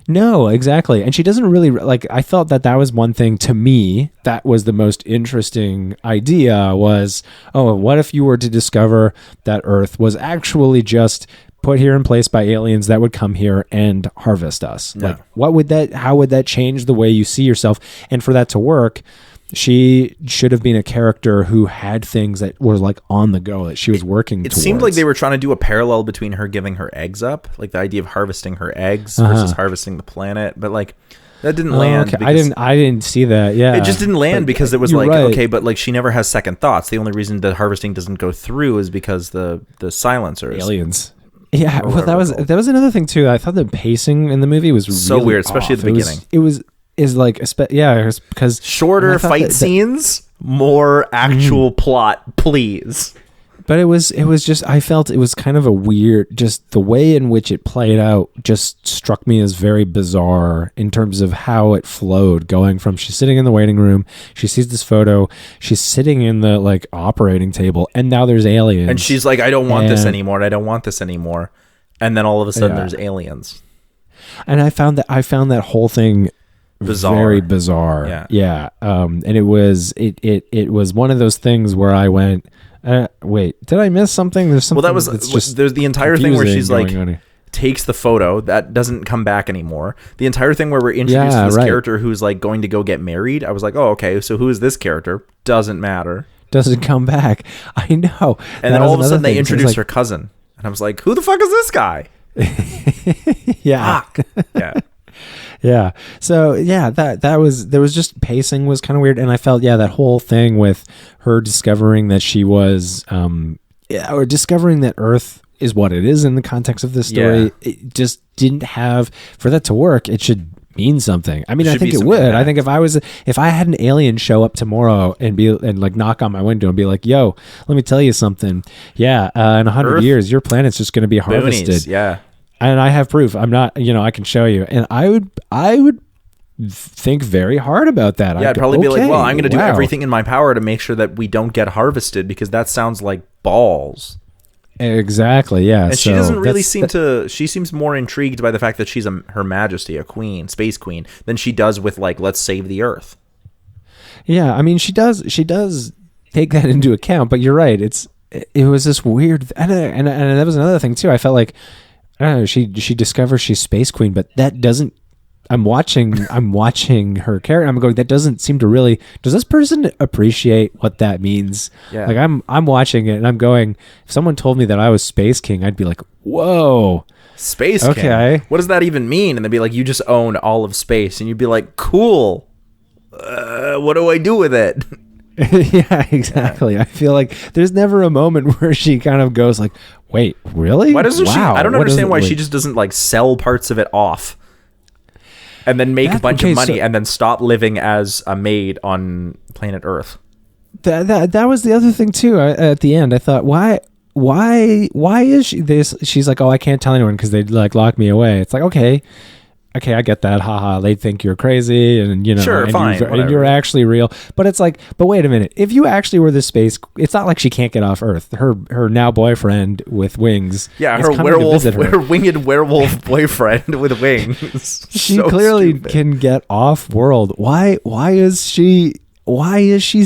No, exactly. And she doesn't really like, I felt that was one thing to me that was the most interesting idea was, what if you were to discover that Earth was actually just put here in place by aliens that would come here and harvest us? Yeah. Like, how would that change the way you see yourself? And for that to work, she should have been a character who had things that were like on the go that she was working towards. It seemed like they were trying to do a parallel between her giving her eggs up, like the idea of harvesting her eggs versus harvesting the planet, but like that didn't land. Okay. I didn't see that. Yeah, it just didn't land because it was like, okay, but like she never has second thoughts. The only reason the harvesting doesn't go through is because the silencers, aliens. Yeah, well, that was another thing too. I thought the pacing in the movie was so really weird, especially at the beginning. It was because shorter fight scenes, more actual plot, please. But it was just, I felt it was kind of a weird, just the way in which it played out just struck me as very bizarre in terms of how it flowed, going from she's sitting in the waiting room, she sees this photo, she's sitting in the like operating table, and now there's aliens. And she's like, I don't want this anymore. And then all of a sudden there's aliens. And I found that whole thing bizarre. Very bizarre. Yeah. And it was one of those things where I went, wait, did I miss something? There's something. Well, there's the entire thing where she's like takes the photo that doesn't come back anymore. The entire thing where we're introduced to this character who's like going to go get married. I was like, oh, okay, so who is this character? Doesn't matter. Doesn't come back. I know. And then all of a sudden they introduce her cousin, and I was like, who the fuck is this guy? Yeah. Yeah. Yeah. So yeah, there was just pacing was kind of weird, and I felt that whole thing with her discovering that she was or discovering that Earth is what it is in the context of this story. Yeah. It just didn't have, for that to work, it should mean something. I mean, I think it would. Bad. I think if I had an alien show up tomorrow and like knock on my window and be like, "Yo, let me tell you something. Yeah, in 100 years, your planet's just going to be harvested." Boonies, yeah. And I have proof. I'm not, I can show you. And I would think very hard about that. Yeah, I'd probably be like, well, I'm going to do everything in my power to make sure that we don't get harvested, because that sounds like balls. Exactly, yeah. And she doesn't really she seems more intrigued by the fact that she's Her Majesty, a queen, space queen, than she does with like, let's save the Earth. Yeah, I mean, she does take that into account, but you're right. It was this weird, and that was another thing too. I felt like, I don't know, she discovers she's space queen, but that doesn't, I'm watching her character, I'm going, that doesn't seem to really, does this person appreciate what that means? Yeah. Like I'm watching it and I'm going, if someone told me that I was space king, I'd be like, whoa. Space king? What does that even mean? And they'd be like, you just own all of space. And you'd be like, cool. What do I do with it? Yeah, exactly. I feel like there's never a moment where she kind of goes like, wait, really? Why doesn't she? I don't understand why she just doesn't like sell parts of it off and then make a bunch of money and then stop living as a maid on planet Earth. That was the other thing too. At the end, I thought, why is she this? She's like, oh, I can't tell anyone because they'd like lock me away. It's like, okay, okay, I get that. Haha, they think you're crazy, and Sure, and fine, and you're actually real. But it's like, but wait a minute. If you actually were the space, it's not like she can't get off Earth. Her now boyfriend with wings. Yeah, is her coming to visit her winged werewolf boyfriend with wings. She So clearly stupid. can get off world. Why is she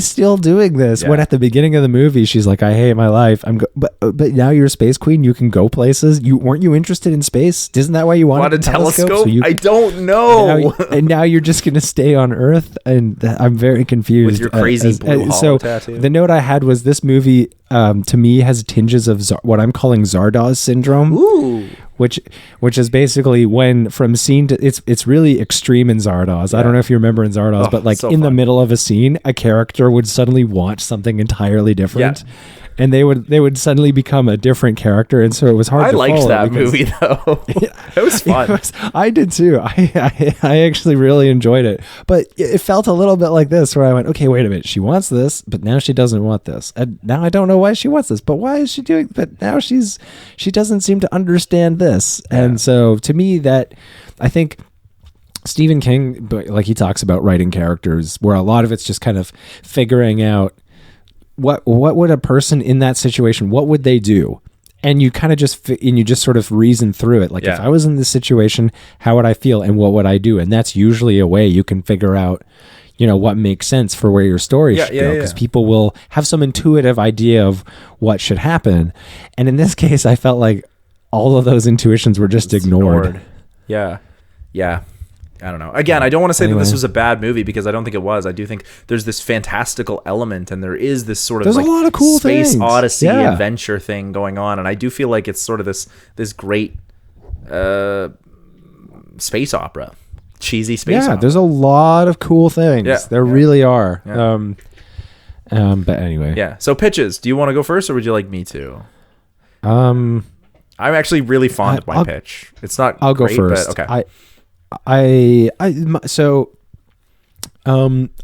still doing this when Yeah. at the beginning of the movie she's like, I hate my life, but now you're a space queen, you can go places. Weren't you interested in space? Isn't that why you wanted Want a telescope? So I don't know. and now you're just gonna stay on Earth, and I'm very confused With your crazy blue hollow tattoo. the note I had was this movie to me has tinges of what I'm calling Zardoz syndrome. Ooh. Which is basically when from scene to it's really extreme in Zardoz. I don't know if you remember in Zardoz, but like so in the fun. middle of a scene, a character would suddenly want something entirely different. Yeah. And they would suddenly become a different character, and so it was hard I to liked follow that because- movie though. It was fun. I did too. I actually really enjoyed it, but it felt a little bit like this, where I went, okay, wait a minute, she wants this, but now she doesn't want this, and now I don't know why she wants this, but why is she doing? But now she doesn't seem to understand this, and so to me, that I think Stephen King, but like he talks about writing characters, where a lot of it's just kind of figuring out what would a person in that situation, what would they do? And you kind of just sort of reason through it. Like, if I was in this situation, how would I feel and what would I do? And that's usually a way you can figure out, what makes sense for where your story should go. Because people will have some intuitive idea of what should happen. And in this case, I felt like all of those intuitions were just ignored. Yeah. Yeah. I don't know. Again, I don't want to say that this was a bad movie, because I don't think it was. I do think there's this fantastical element, and there is this sort of There's like a lot of cool space things. odyssey Yeah. adventure thing going on, and I do feel like it's sort of this great space opera, cheesy space opera. Yeah, there's a lot of cool things. Yeah. There really are. Yeah. But anyway. Yeah. So pitches. Do you want to go first, or would you like me to? Um, I'm actually really fond of my pitch. It's not. I'll go great, first. But okay.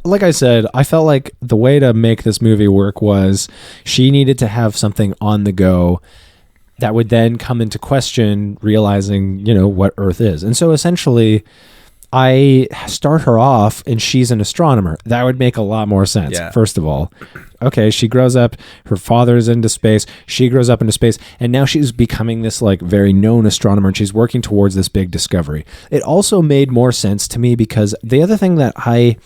Like I said, I felt like the way to make this movie work was she needed to have something on the go that would then come into question, realizing, what Earth is. And so essentially, I start her off and she's an astronomer. That would make a lot more sense. Yeah. First of all, okay, she grows up, her father's into space, she grows up into space, and now she's becoming this like very known astronomer, and she's working towards this big discovery. It also made more sense to me because the other thing that I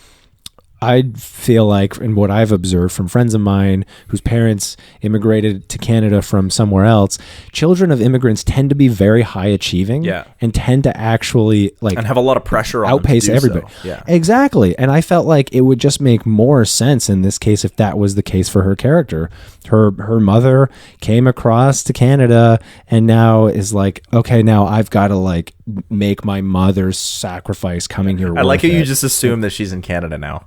feel like, and what I've observed from friends of mine whose parents immigrated to Canada from somewhere else, children of immigrants tend to be very high achieving, and tend to actually and have a lot of pressure on outpace them to do everybody. So. Yeah. Exactly. And I felt like it would just make more sense in this case if that was the case for her character. Her mother came across to Canada and now is like, okay, now I've got to like make my mother's sacrifice coming here. I like how worth you it. just assume that she's in Canada now.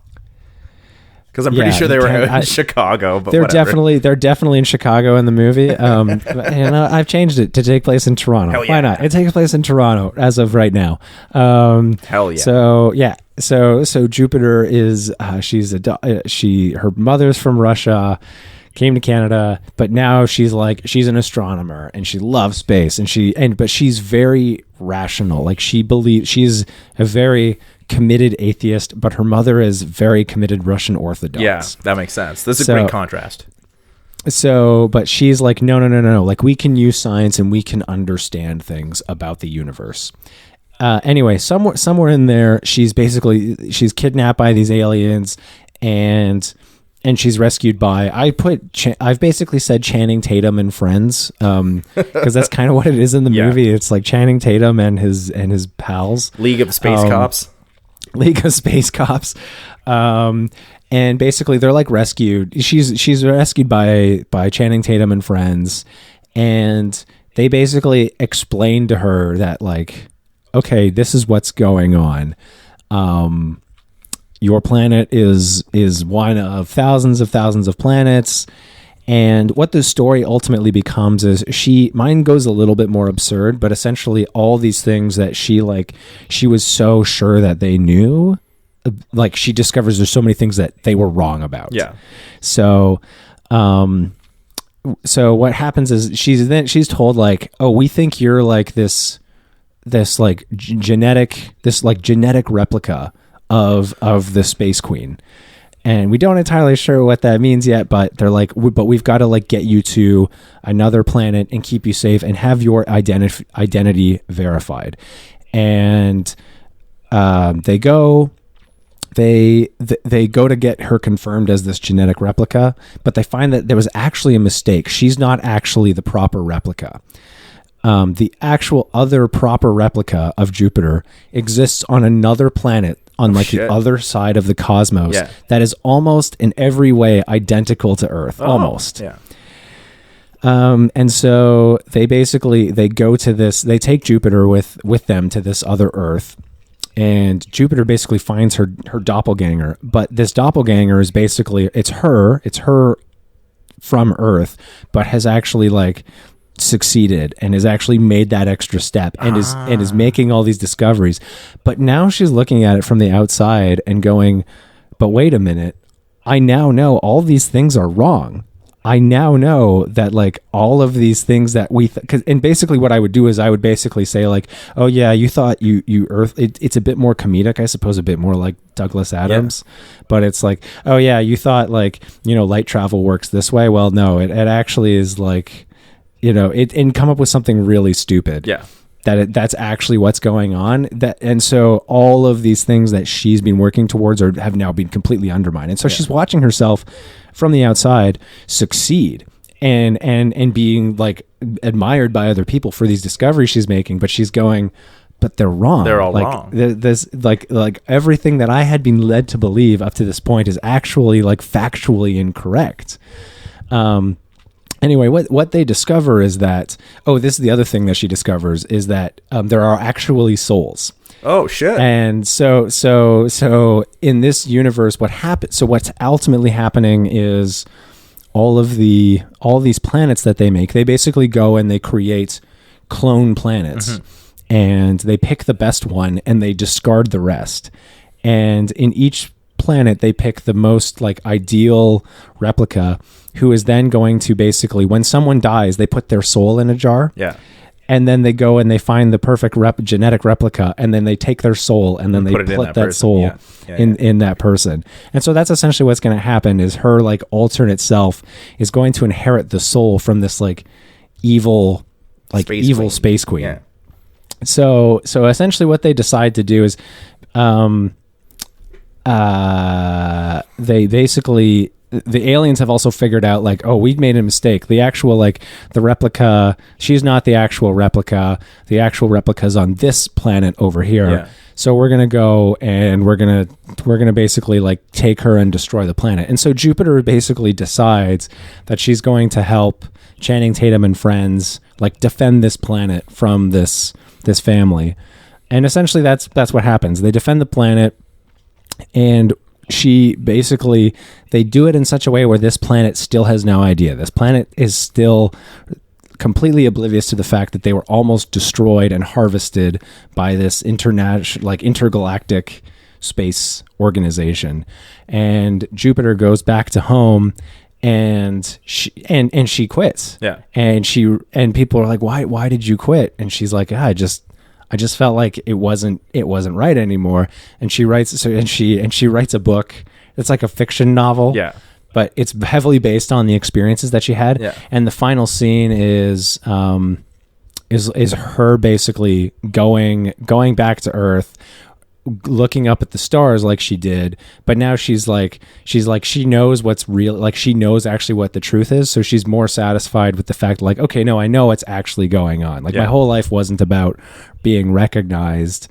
Because I'm pretty sure they were in Chicago, but they're whatever. definitely in Chicago in the movie. I've changed it to take place in Toronto. Hell yeah. Why not? It takes place in Toronto as of right now. Hell yeah. So yeah. So Jupiter is her mother's from Russia, came to Canada, but now she's an astronomer and she loves space but she's very rational. Like she's a very committed atheist, but her mother is very committed Russian Orthodox. Yeah, that makes sense. That's a great contrast. So, but she's like, no. Like, we can use science and we can understand things about the universe. Anyway, somewhere in there, she's kidnapped by these aliens, and she's rescued by, I've basically said Channing Tatum and Friends, because that's kind of what it is in the movie. It's like Channing Tatum and his pals. League of Space Cops. League of Space Cops. And basically they're like rescued. She's rescued by Channing Tatum and friends. And they basically explain to her that like, okay, this is what's going on. Your planet is one of thousands of planets. And what the story ultimately becomes is mine goes a little bit more absurd, but essentially all these things that she was so sure that they knew, like she discovers there's so many things that they were wrong about. Yeah. So, so what happens is she's told like, oh, we think you're like this like genetic replica of the Space Queen. And we don't entirely sure what that means yet, but they're like, but we've got to like get you to another planet and keep you safe and have your identity verified. And they go to get her confirmed as this genetic replica, but they find that there was actually a mistake. She's not actually the proper replica. The actual other proper replica of Jupiter exists on another planet on the other side of the cosmos that is almost in every way identical to Earth. Almost. Yeah. And so they go to this, they take Jupiter with them to this other Earth, and Jupiter basically finds her doppelganger. But this doppelganger is basically, it's her from Earth, but has actually like succeeded and has actually made that extra step and is making all these discoveries. But now she's looking at it from the outside and going, but wait a minute, I now know all these things are wrong. I now know that like all of these things that and basically what I would do is I would basically say like, oh yeah, you thought you Earth, it's a bit more comedic, I suppose, a bit more like Douglas Adams, but it's like, oh yeah, you thought like, light travel works this way. Well, no, it actually is like, and come up with something really stupid. Yeah. That's actually what's going on. And so all of these things that she's been working towards have now been completely undermined. And so she's watching herself from the outside succeed and being like admired by other people for these discoveries she's making, but she's going, but they're wrong. They're all like, wrong. This like everything that I had been led to believe up to this point is actually like factually incorrect. Anyway, what they discover is that, this is the other thing that she discovers, is that there are actually souls. Oh shit. And so in this universe, what's ultimately happening is all these planets that they make, they basically go and they create clone planets, and they pick the best one and they discard the rest. And in each planet, they pick the most like ideal replica, who is then going to basically, when someone dies, they put their soul in a jar. Yeah. And then they go and they find the perfect genetic replica, and then they take their soul and then they put that soul in that person. And so that's essentially what's going to happen, is her like alternate self is going to inherit the soul from this like evil space queen. Yeah. So essentially what they decide to do is they basically, the aliens have also figured out like, we made a mistake. The actual like the replica, she's not the actual replica. The actual replica's on this planet over here. Yeah. So we're gonna go and we're gonna basically like take her and destroy the planet. And so Jupiter basically decides that she's going to help Channing Tatum and friends like defend this planet from this family. And essentially that's what happens. They defend the planet, and they do it in such a way where this planet still has no idea. This planet is still completely oblivious to the fact that they were almost destroyed and harvested by this intergalactic space organization. And Jupiter goes back to home, and she quits. Yeah. And people are like, why did you quit? And she's like, I just felt like it wasn't right anymore. And she writes a book. It's like a fiction novel. Yeah. But it's heavily based on the experiences that she had. Yeah. And the final scene is her basically going back to Earth, looking up at the stars like she did, but now she's like she knows what's real, like she knows actually what the truth is, so she's more satisfied with the fact like, okay, no, I know what's actually going on. Like my whole life wasn't about being recognized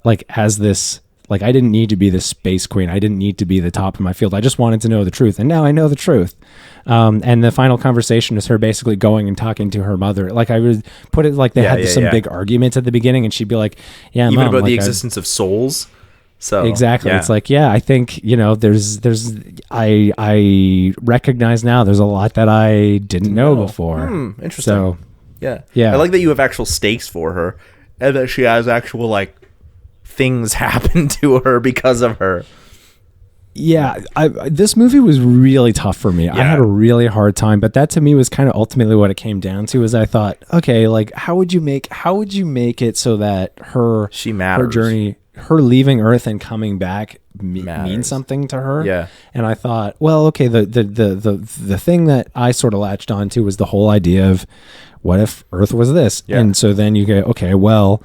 like as this, like I didn't need to be the space queen, I didn't need to be the top of my field, I just wanted to know the truth, and now I know the truth. And the final conversation is her basically going and talking to her mother. Like I would put it like they had some big arguments at the beginning, and she'd be like, yeah, even Mom, about like, the existence of souls. So exactly. It's like, I think, I recognize now there's a lot that I didn't know before. Interesting. So yeah. I like that you have actual stakes for her, and that she has actual like things happen to her because of her. Yeah, this movie was really tough for me. I had a really hard time, but that to me was kind of ultimately what it came down to. Is I thought, okay, like how would you make it so that her journey, her leaving Earth and coming back means something to her? Yeah. And I thought, well, okay, the thing that I sort of latched onto was the whole idea of what if Earth was this, and so then you go, okay, well,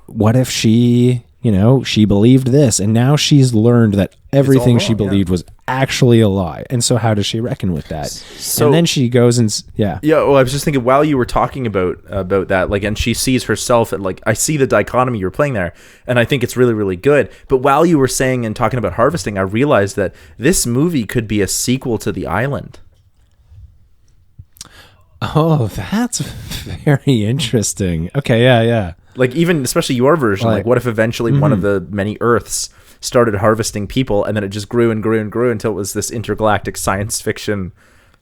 what if she believed this, and now she's learned that everything she believed was actually a lie. And so how does she reckon with that? So, and then she goes and well, I was just thinking while you were talking about that, like, and she sees herself, and like I see the dichotomy you're playing there, and I think it's really, really good. But while you were saying and talking about harvesting, I realized that this movie could be a sequel to The Island. Oh, that's very interesting. Okay, yeah. Like, even especially your version, like what if eventually one of the many Earths started harvesting people, and then it just grew and grew and grew until it was this intergalactic science fiction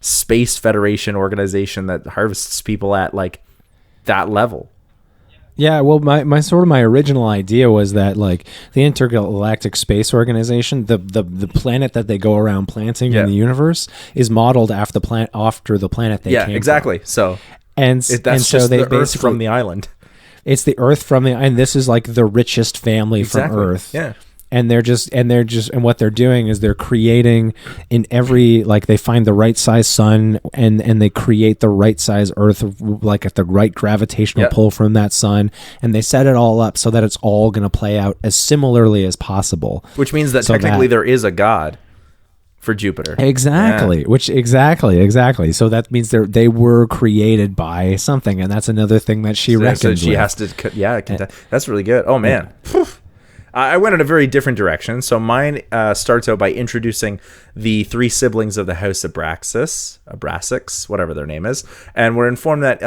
space federation organization that harvests people at like that level. Yeah, well, my original idea was that like the intergalactic space organization, the planet that they go around planting in the universe is modeled after the planet they came from. Exactly. So that's just the Earth from the island. It's the Earth and this is like the richest family from Earth. Yeah. And what they're doing is they're creating in every, like they find the right size sun and they create the right size Earth, like at the right gravitational pull from that sun. And they set it all up so that it's all going to play out as similarly as possible. Which means that technically there is a God for Jupiter. Exactly. Yeah. Exactly. So that means they were created by something. And that's another thing that she reckons so she has to, that's really good. Oh man. Yeah. I went in a very different direction. So mine starts out by introducing the three siblings of the House of Abraxas, whatever their name is. And we're informed that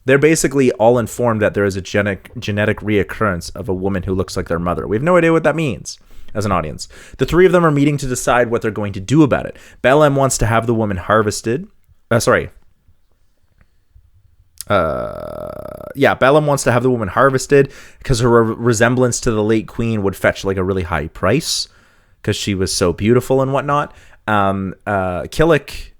they're basically all informed that there is a genetic reoccurrence of a woman who looks like their mother. We have no idea what that means as an audience. The three of them are meeting to decide what they're going to do about it. Bellem wants to have the woman harvested. Bellem wants to have the woman harvested because her resemblance to the late queen would fetch like a really high price because she was so beautiful and whatnot. Kalik,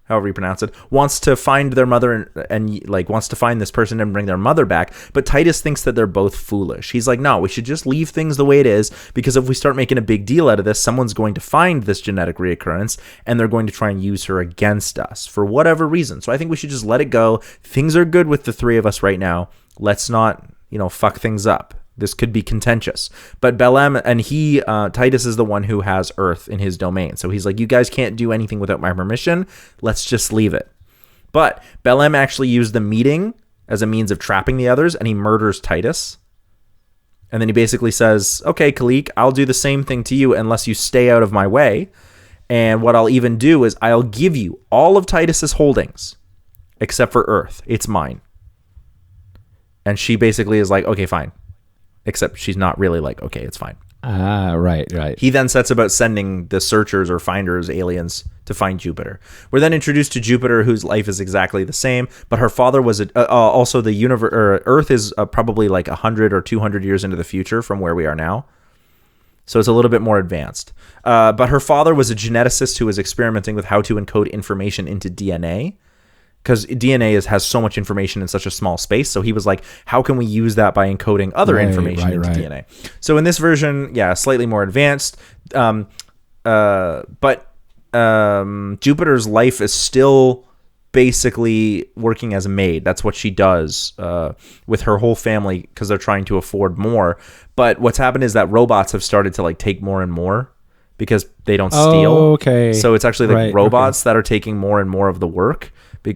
however you pronounce it, wants to find their mother and like wants to find this person and bring their mother back. But Titus thinks that they're both foolish. He's like, no, we should just leave things the way it is, because if we start making a big deal out of this, someone's going to find this genetic reoccurrence and they're going to try and use her against us for whatever reason. So I think we should just let it go. Things are good with the three of us right now. Let's not, fuck things up. This could be contentious. But Bellem and Titus is the one who has Earth in his domain. So he's like, you guys can't do anything without my permission. Let's just leave it. But Bellem actually used the meeting as a means of trapping the others, and he murders Titus. And then he basically says, okay, Kalik, I'll do the same thing to you unless you stay out of my way. And what I'll even do is I'll give you all of Titus's holdings, except for Earth. It's mine. And she basically is like, okay, fine. Except she's not really like, okay, it's fine. Right. He then sets about sending the searchers or finders, aliens, to find Jupiter. We're then introduced to Jupiter, whose life is exactly the same, but her father was also the universe. Earth is probably like 100 or 200 years into the future from where we are now. So it's a little bit more advanced. But her father was a geneticist who was experimenting with how to encode information into DNA. Because DNA has so much information in such a small space. So he was like, how can we use that by encoding other information into DNA? So in this version, slightly more advanced. But Jupiter's life is still basically working as a maid. That's what she does with her whole family because they're trying to afford more. But what's happened is that robots have started to like take more and more because they don't steal. Okay. So it's actually like robots that are taking more and more of the work.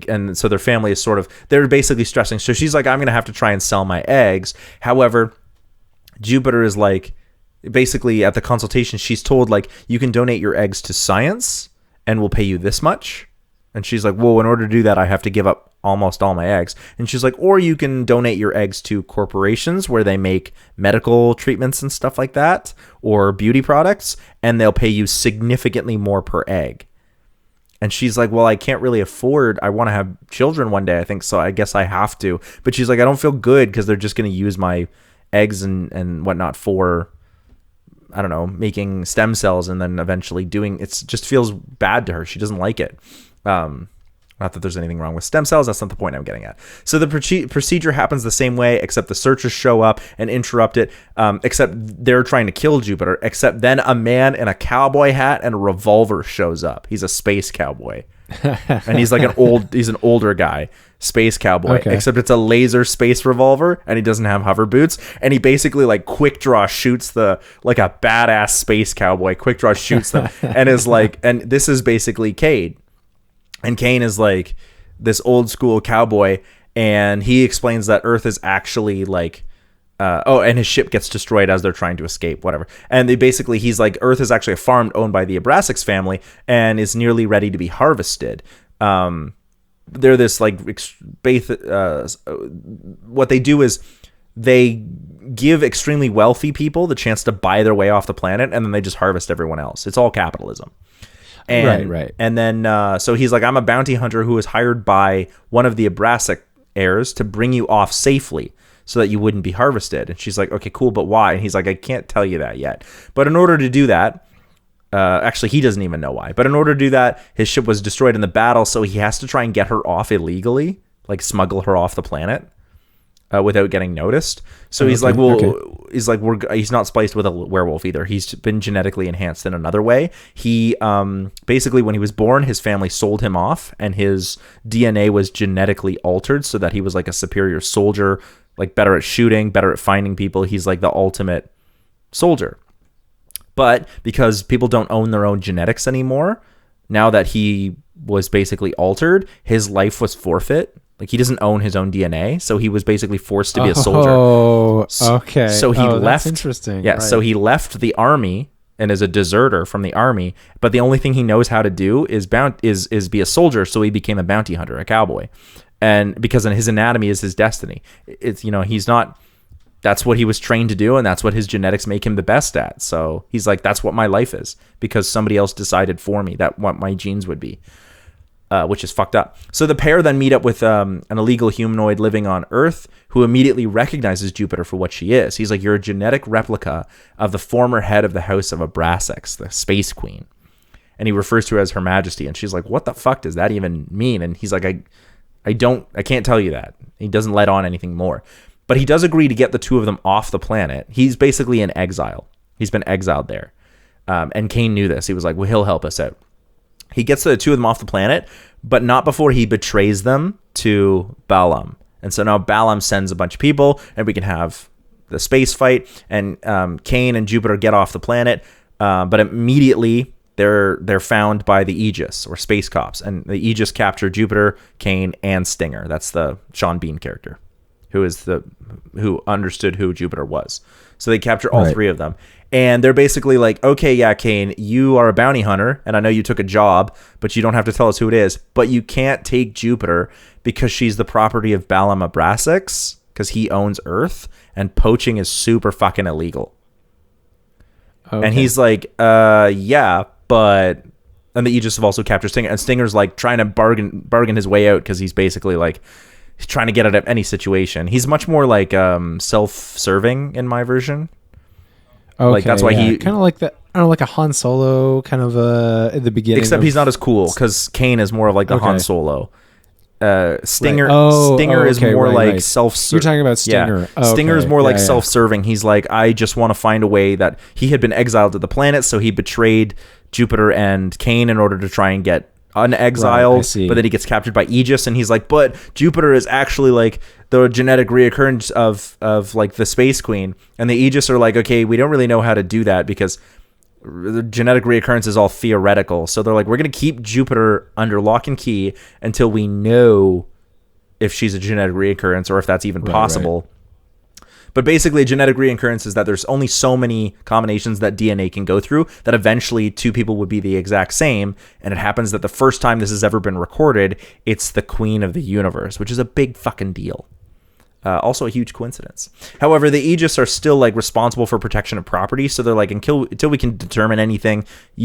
And so their family is they're basically stressing. So she's like, I'm going to have to try and sell my eggs. However, Jupiter is like, basically at the consultation, she's told like, you can donate your eggs to science and we'll pay you this much. And she's like, well, in order to do that, I have to give up almost all my eggs. And she's like, or you can donate your eggs to corporations where they make medical treatments and stuff like that, or beauty products, and they'll pay you significantly more per egg. And she's like, well, I can't really afford, I want to have children one day, I think, so I guess I have to. But she's like, I don't feel good because they're just going to use my eggs and whatnot for I don't know, making stem cells and then eventually doing, it just feels bad to her. She doesn't like it. Not that there's anything wrong with stem cells. That's not the point I'm getting at. So the procedure happens the same way, except the searchers show up and interrupt it, except they're trying to kill Jupiter, except then a man in a cowboy hat and a revolver shows up. He's a space cowboy. And he's like he's an older guy, space cowboy, except it's a laser space revolver and he doesn't have hover boots. And he basically like quick draw shoots like a badass space cowboy, quick draw shoots them and is like, and this is basically Cade. And Kane is like this old school cowboy, and he explains that Earth is actually like, and his ship gets destroyed as they're trying to escape, whatever. And he's like, Earth is actually a farm owned by the Abrasix family and is nearly ready to be harvested. They're this like, what they do is they give extremely wealthy people the chance to buy their way off the planet, and then they just harvest everyone else. It's all capitalism. And, right. And then, so he's like, I'm a bounty hunter who was hired by one of the Abrasix heirs to bring you off safely so that you wouldn't be harvested. And she's like, okay, cool, but why? And he's like, I can't tell you that yet. But in order to do that, actually, he doesn't even know why. But in order to do that, his ship was destroyed in the battle, so he has to try and get her off illegally, like smuggle her off the planet. Without getting noticed. So he's like, he's not spliced with a werewolf either. He's been genetically enhanced in another way. He basically, when he was born, his family sold him off, and his DNA was genetically altered so that he was like a superior soldier, like better at shooting, better at finding people. He's like the ultimate soldier. But because people don't own their own genetics anymore, now that he was basically altered, his life was forfeit. Like, he doesn't own his own DNA, so he was basically forced to be a soldier. Oh, okay. So he left. That's interesting. Yeah, right. So he left the army and is a deserter from the army, but the only thing he knows how to do is be a soldier, so he became a bounty hunter, a cowboy. And because his anatomy is his destiny. It's, he's not, that's what he was trained to do, and that's what his genetics make him the best at. So he's like, that's what my life is, because somebody else decided for me that what my genes would be. Which is fucked up. So the pair then meet up with an illegal humanoid living on Earth who immediately recognizes Jupiter for what she is. He's like, you're a genetic replica of the former head of the House of Abrasix, the Space Queen. And he refers to her as Her Majesty. And she's like, what the fuck does that even mean? And he's like, I can't tell you that. He doesn't let on anything more. But he does agree to get the two of them off the planet. He's basically in exile. He's been exiled there. And Kane knew this. He was like, well, he'll help us out. He gets the two of them off the planet, but not before he betrays them to Balaam. And so now Balaam sends a bunch of people, and we can have the space fight, and Kane and Jupiter get off the planet, but immediately they're found by the Aegis, or space cops, and the Aegis capture Jupiter, Kane, and Stinger. That's the Sean Bean character, who understood who Jupiter was. So they capture all three of them. And they're basically like, okay, yeah, Kane, you are a bounty hunter, and I know you took a job, but you don't have to tell us who it is. But you can't take Jupiter because she's the property of Balaam Abrasix, because he owns Earth, and poaching is super fucking illegal. Okay. And he's like, yeah, but... And the Aegis have also captured Stinger, and Stinger's like trying to bargain his way out, because he's basically like... He's trying to get out of any situation. He's much more like self-serving in my version. Okay, like that's why he kind of like that. I don't know, like a Han Solo kind of at the beginning. Except he's not as cool, because Kane is more of like the Han Solo. Stinger, right. Stinger is more like self-serving. You're talking about Stinger. Yeah. Oh, Stinger is more like self-serving. He's like, I just want to find a way that he had been exiled to the planet, so he betrayed Jupiter and Kane in order to try and get unexiled, but then he gets captured by Aegis, and he's like, but Jupiter is actually like the genetic reoccurrence of like the Space Queen, and the Aegis are like, okay, we don't really know how to do that because the genetic reoccurrence is all theoretical. So they're like, we're going to keep Jupiter under lock and key until we know if she's a genetic reoccurrence or if that's even possible. Right. But basically, genetic reoccurrence is that there's only so many combinations that DNA can go through that eventually two people would be the exact same. And it happens that the first time this has ever been recorded, it's the Queen of the Universe, which is a big fucking deal. Also a huge coincidence. However, the Aegis are still like responsible for protection of property, so they're like, until we can determine anything,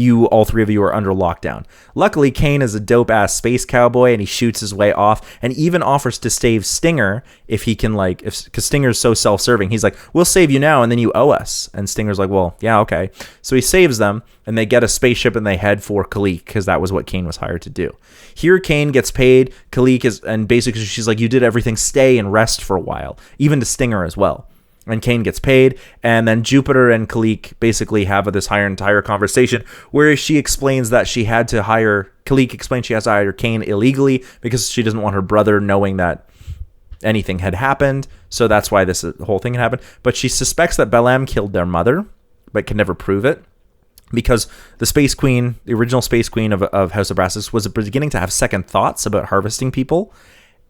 all three of you are under lockdown. Luckily, Kane is a dope ass space cowboy, and he shoots his way off, and even offers to save Stinger if he can, like, because Stinger's so self-serving. He's like, we'll save you now, and then you owe us. And Stinger's like, well, yeah, okay. So he saves them, and they get a spaceship, and they head for Kalik, because that was what Kane was hired to do. Here, Kane gets paid. Kalik is, and basically she's like, you did everything, stay and rest for a while, even to Stinger as well. And Kane gets paid, and then Jupiter and Kalik basically have this entire conversation where she explains that Kalik explains she has to hire Kane illegally because she doesn't want her brother knowing that anything had happened, so that's why this whole thing had happened. But she suspects that Belam killed their mother, but can never prove it, because the original Space Queen of House of Brassus, was beginning to have second thoughts about harvesting people.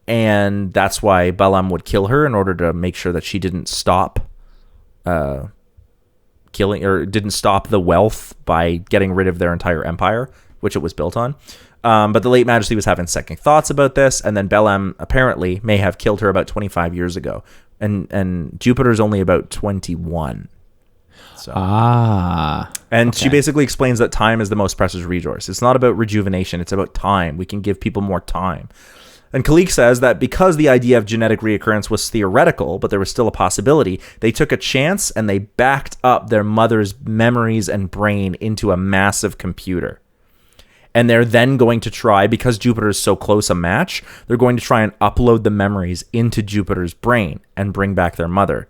And that's why Belam would kill her, in order to make sure that she didn't stop killing, or didn't stop the wealth by getting rid of their entire empire, which it was built on. But the late Majesty was having second thoughts about this, and then Belam apparently may have killed her about 25 years ago. And Jupiter's only about 21. So. And okay. She basically explains that time is the most precious resource. It's not about rejuvenation, it's about time. We can give people more time. And Kalik says that because the idea of genetic reoccurrence was theoretical, but there was still a possibility, they took a chance and they backed up their mother's memories and brain into a massive computer. And they're then going to try, because Jupiter is so close a match, they're going to try and upload the memories into Jupiter's brain and bring back their mother.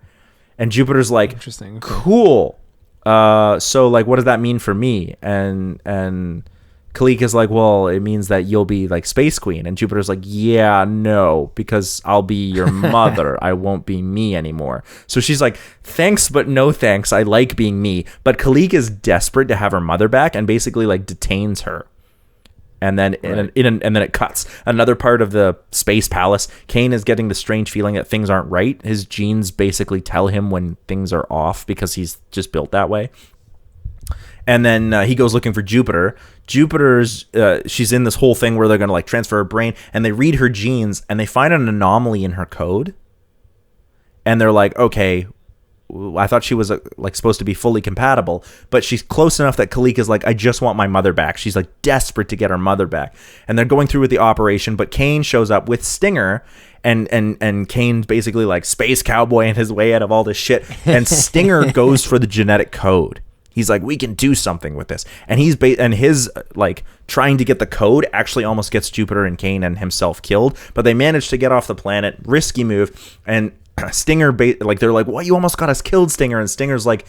And Jupiter's like, interesting. Okay. Cool. So like, what does that mean for me? And Kalik is like, well, it means that you'll be like Space Queen. And Jupiter's like, yeah, no, because I'll be your mother. I won't be me anymore. So she's like, thanks, but no thanks. I like being me. But Kalik is desperate to have her mother back, and basically like detains her. And then and then it cuts. Another part of the space palace, Kane is getting the strange feeling that things aren't right. His genes basically tell him when things are off, because he's just built that way. And then he goes looking for Jupiter. Jupiter's, she's in this whole thing where they're going to like transfer her brain, and they read her genes, and they find an anomaly in her code. And they're like, okay, I thought she was like supposed to be fully compatible, but she's close enough that Kalik is like, I just want my mother back. She's like desperate to get her mother back. And they're going through with the operation, but Kane shows up with Stinger, and Kane's basically like space cowboy in his way out of all this shit. And Stinger goes for the genetic code. He's like, we can do something with this. And his like trying to get the code actually almost gets Jupiter and Kane and himself killed, but they manage to get off the planet. Risky move. And Stinger, like, they're like, what? You almost got us killed, Stinger. And Stinger's like,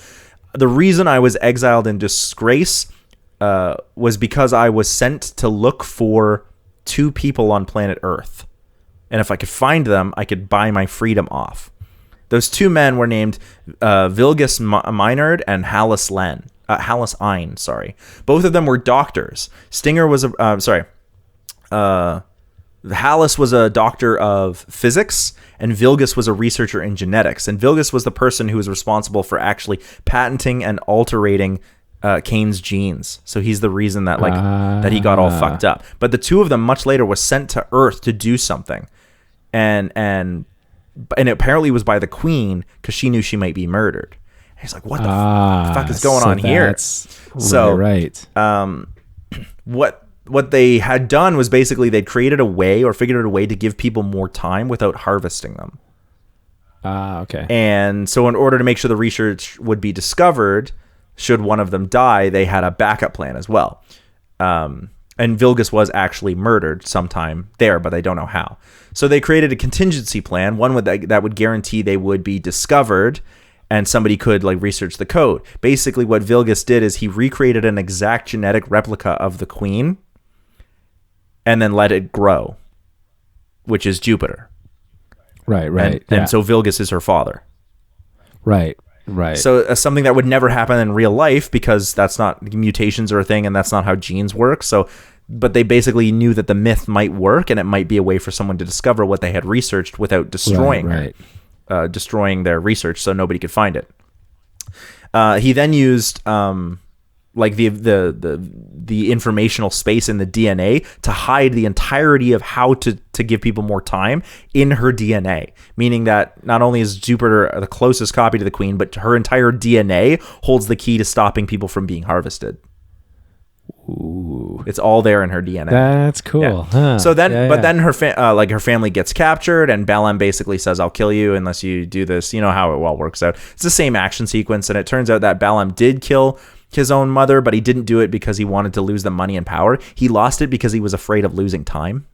the reason I was exiled in disgrace was because I was sent to look for two people on planet Earth. And if I could find them, I could buy my freedom off. Those two men were named Vilgus Maynard and Hallis Ein. Sorry, both of them were doctors. Stinger was Hallis was a doctor of physics, and Vilgus was a researcher in genetics. And Vilgus was the person who was responsible for actually patenting and altering Kane's genes. So he's the reason that that he got all fucked up. But the two of them much later was sent to Earth to do something, and it apparently was by the Queen, because she knew she might be murdered. And he's like, what the fuck is going on here? So right. What they had done was basically they'd created a way, or figured out a way, to give people more time without harvesting them. Okay. And so in order to make sure the research would be discovered, should one of them die, they had a backup plan as well. And Vilgus was actually murdered sometime there, but they don't know how. So they created a contingency plan, one that would guarantee they would be discovered, and somebody could like research the code. Basically, what Vilgus did is he recreated an exact genetic replica of the Queen, and then let it grow, which is Jupiter. Right. And so Vilgus is her father. Right. So something that would never happen in real life, because that's not, mutations are a thing, and that's not how genes work. So, but they basically knew that the myth might work, and it might be a way for someone to discover what they had researched without destroying destroying their research, so nobody could find it. He then used like the informational space in the DNA to hide the entirety of how to give people more time in her DNA, meaning that not only is Jupiter the closest copy to the queen, but her entire DNA holds the key to stopping people from being harvested. Ooh. It's all there in her DNA. That's cool. Yeah. Huh. So then, then her her family gets captured, and Balaam basically says, "I'll kill you unless you do this." You know how it all works out. It's the same action sequence, and it turns out that Balaam did kill his own mother, but he didn't do it because he wanted to lose the money and power. He lost it because he was afraid of losing time.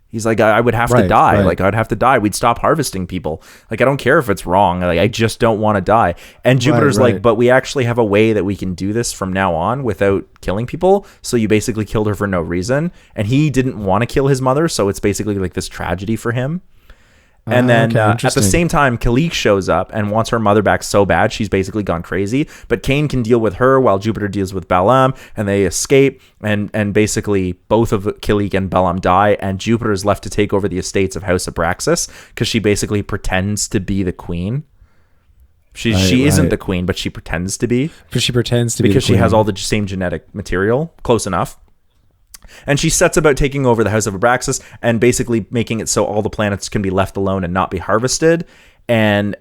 He's like, I would have to die. Right. Like, I'd have to die. We'd stop harvesting people. Like, I don't care if it's wrong. Like, I just don't want to die. And Jupiter's like, but we actually have a way that we can do this from now on without killing people. So you basically killed her for no reason. And he didn't want to kill his mother. So it's basically like this tragedy for him. And then at the same time, Kalik shows up and wants her mother back so bad, she's basically gone crazy. But Cain can deal with her while Jupiter deals with Balaam, and they escape. And basically, both of Kalik and Balaam die, and Jupiter is left to take over the estates of House Abraxas because she basically pretends to be the queen. She isn't the queen, but she pretends to be. But she pretends to be because she has all the same genetic material, close enough. And she sets about taking over the House of Abraxas and basically making it so all the planets can be left alone and not be harvested, and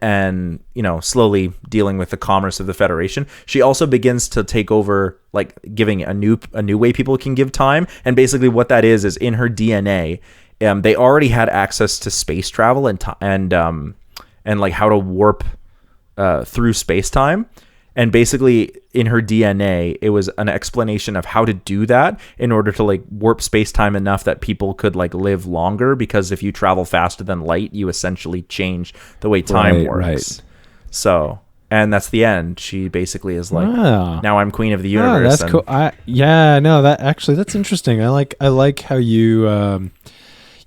you know, slowly dealing with the commerce of the Federation. She also begins to take over, like giving a new way people can give time. And basically what that is in her DNA, they already had access to space travel and like how to warp through space time. And basically, in her DNA, it was an explanation of how to do that in order to like warp space-time enough that people could like live longer. Because if you travel faster than light, you essentially change the way time works. Right. So, and that's the end. She basically is like, now I'm queen of the universe. That's cool. That's interesting. I like how you,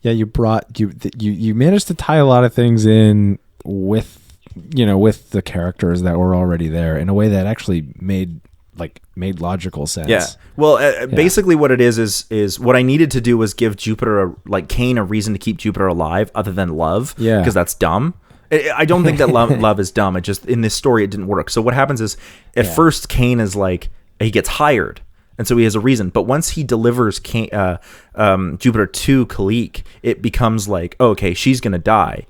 you managed to tie a lot of things in with the characters that were already there in a way that actually made logical sense. Yeah. Well, basically what it is what I needed to do was give Jupiter Cain a reason to keep Jupiter alive other than love. Yeah. Because that's dumb. I don't think that love is dumb. It just, in this story, it didn't work. So what happens is at first Cain is like, he gets hired. And so he has a reason. But once he delivers Jupiter to Kalik, it becomes like, okay, she's going to die.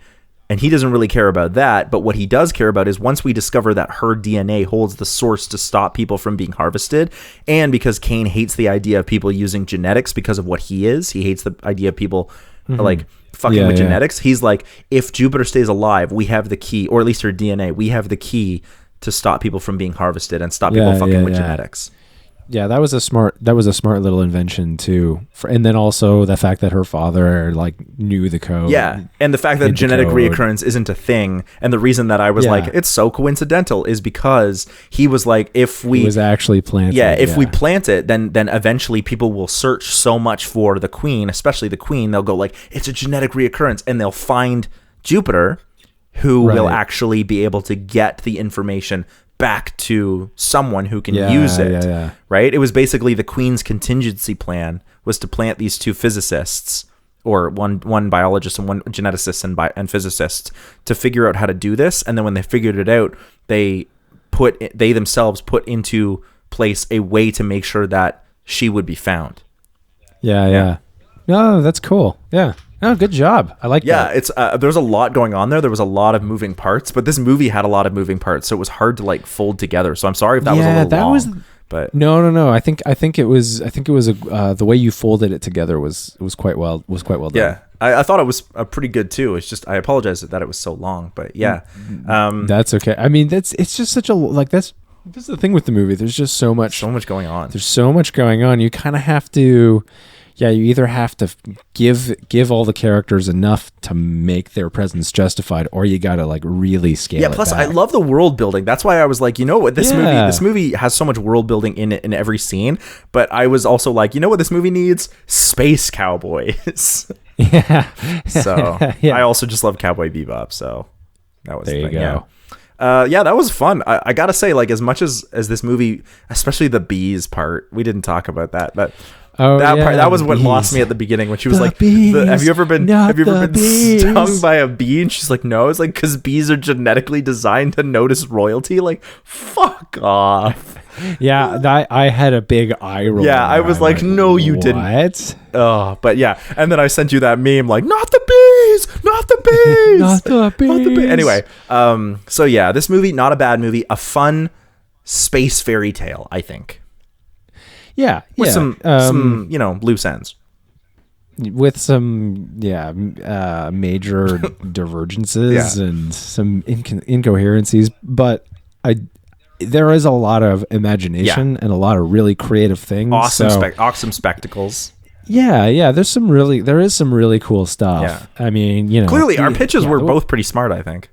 And he doesn't really care about that, but what he does care about is once we discover that her DNA holds the source to stop people from being harvested, and because Cain hates the idea of people using genetics because of what he hates the idea of people like fucking with genetics. He's like, if Jupiter stays alive, we have the key, or at least her DNA, we have the key to stop people from being harvested and stop people fucking with genetics. Yeah, that was a smart little invention too, and then also the fact that her father knew the code. Yeah, and the fact that genetic reoccurrence isn't a thing, and the reason that I was like, it's so coincidental, is because he was like, if we was actually planted. Yeah, if we plant it, then eventually people will search so much for the queen, especially the queen. They'll go like, it's a genetic reoccurrence, and they'll find Jupiter, who will actually be able to get the information back to someone who can use it, right? It was basically the queen's contingency plan was to plant these two physicists, or one biologist and one geneticist and physicist, to figure out how to do this. And then when they figured it out, they themselves put into place a way to make sure that she would be found. Yeah. No, that's cool. Yeah. Oh, good job. I like that. Yeah, it's there's a lot going on there. There was a lot of moving parts, but this movie had a lot of moving parts, so it was hard to fold together. So I'm sorry if that was a little long. But no. I think it was the way you folded it together was quite well done. Yeah, I thought it was pretty good too. It's just I apologize that it was so long, but yeah, that's okay. I mean, it's just such a this is the thing with the movie. There's just so much going on. There's so much going on. You kind of have to. Yeah, you either have to give all the characters enough to make their presence justified, or you got to really scale it back. Yeah, plus I love the world building. That's why I was like, you know what, this movie has so much world building in it in every scene, but I was also like, you know what this movie needs? Space cowboys. Yeah. So I also just love Cowboy Bebop, so that was there you go. Yeah, that was fun. I gotta say, as much as this movie, especially the bees part, we didn't talk about that, but Oh, that yeah, part, that was what bees. lost me at the beginning when she was The like, bees, have you ever been not the bees. stung by a bee? And she's like, no. It's like, because bees are genetically designed to notice royalty. Like, fuck off. Yeah, I had a big eye roll. Yeah, I was like, no, you didn't. What? Oh, but yeah. And then I sent you that meme like, not the bees, not the bees, Not the bees. Anyway, so yeah, this movie, not a bad movie, a fun space fairy tale, I think. Yeah, With yeah. some loose ends. With some major divergences Yeah. and some incoherencies, but there is a lot of imagination and a lot of really creative things. Awesome spectacles. Yeah, there is some really cool stuff. Yeah. I mean, Clearly our pitches were both pretty smart, I think.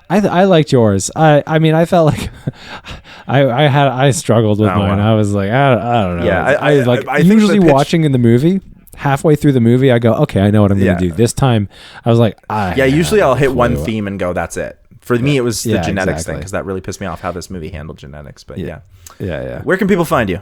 I liked yours. I mean, I felt like I struggled with mine. Wow. I was like, I don't know. Yeah, I think usually the pitch- watching in the movie, halfway through the movie, I go, okay, I know what I'm going to do. This time, I was like, usually I'll hit one clue. theme and go, that's it. For me, it was the genetics thing, exactly. because that really pissed me off how this movie handled genetics. But yeah. Yeah. Where can people find you?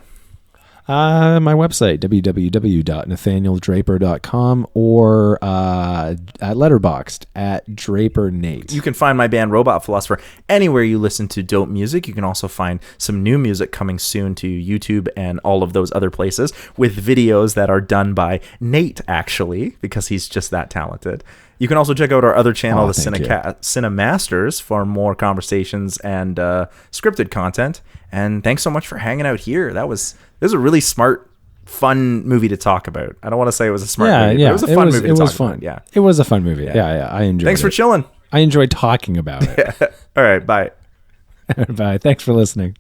My website, www.nathanieldraper.com, or at Letterboxd at DraperNate. You can find my band Robot Philosopher anywhere you listen to dope music. You can also find some new music coming soon to YouTube and all of those other places with videos that are done by Nate, actually, because he's just that talented. You can also check out our other channel, the CineCasters, for more conversations and scripted content. And thanks so much for hanging out here. This was a really smart, fun movie to talk about. I don't want to say it was a smart movie, but it was a fun movie to talk about. Yeah. It was a fun movie. Yeah. I enjoyed it. Thanks for chilling. I enjoyed talking about it. All right, bye. Bye. Thanks for listening.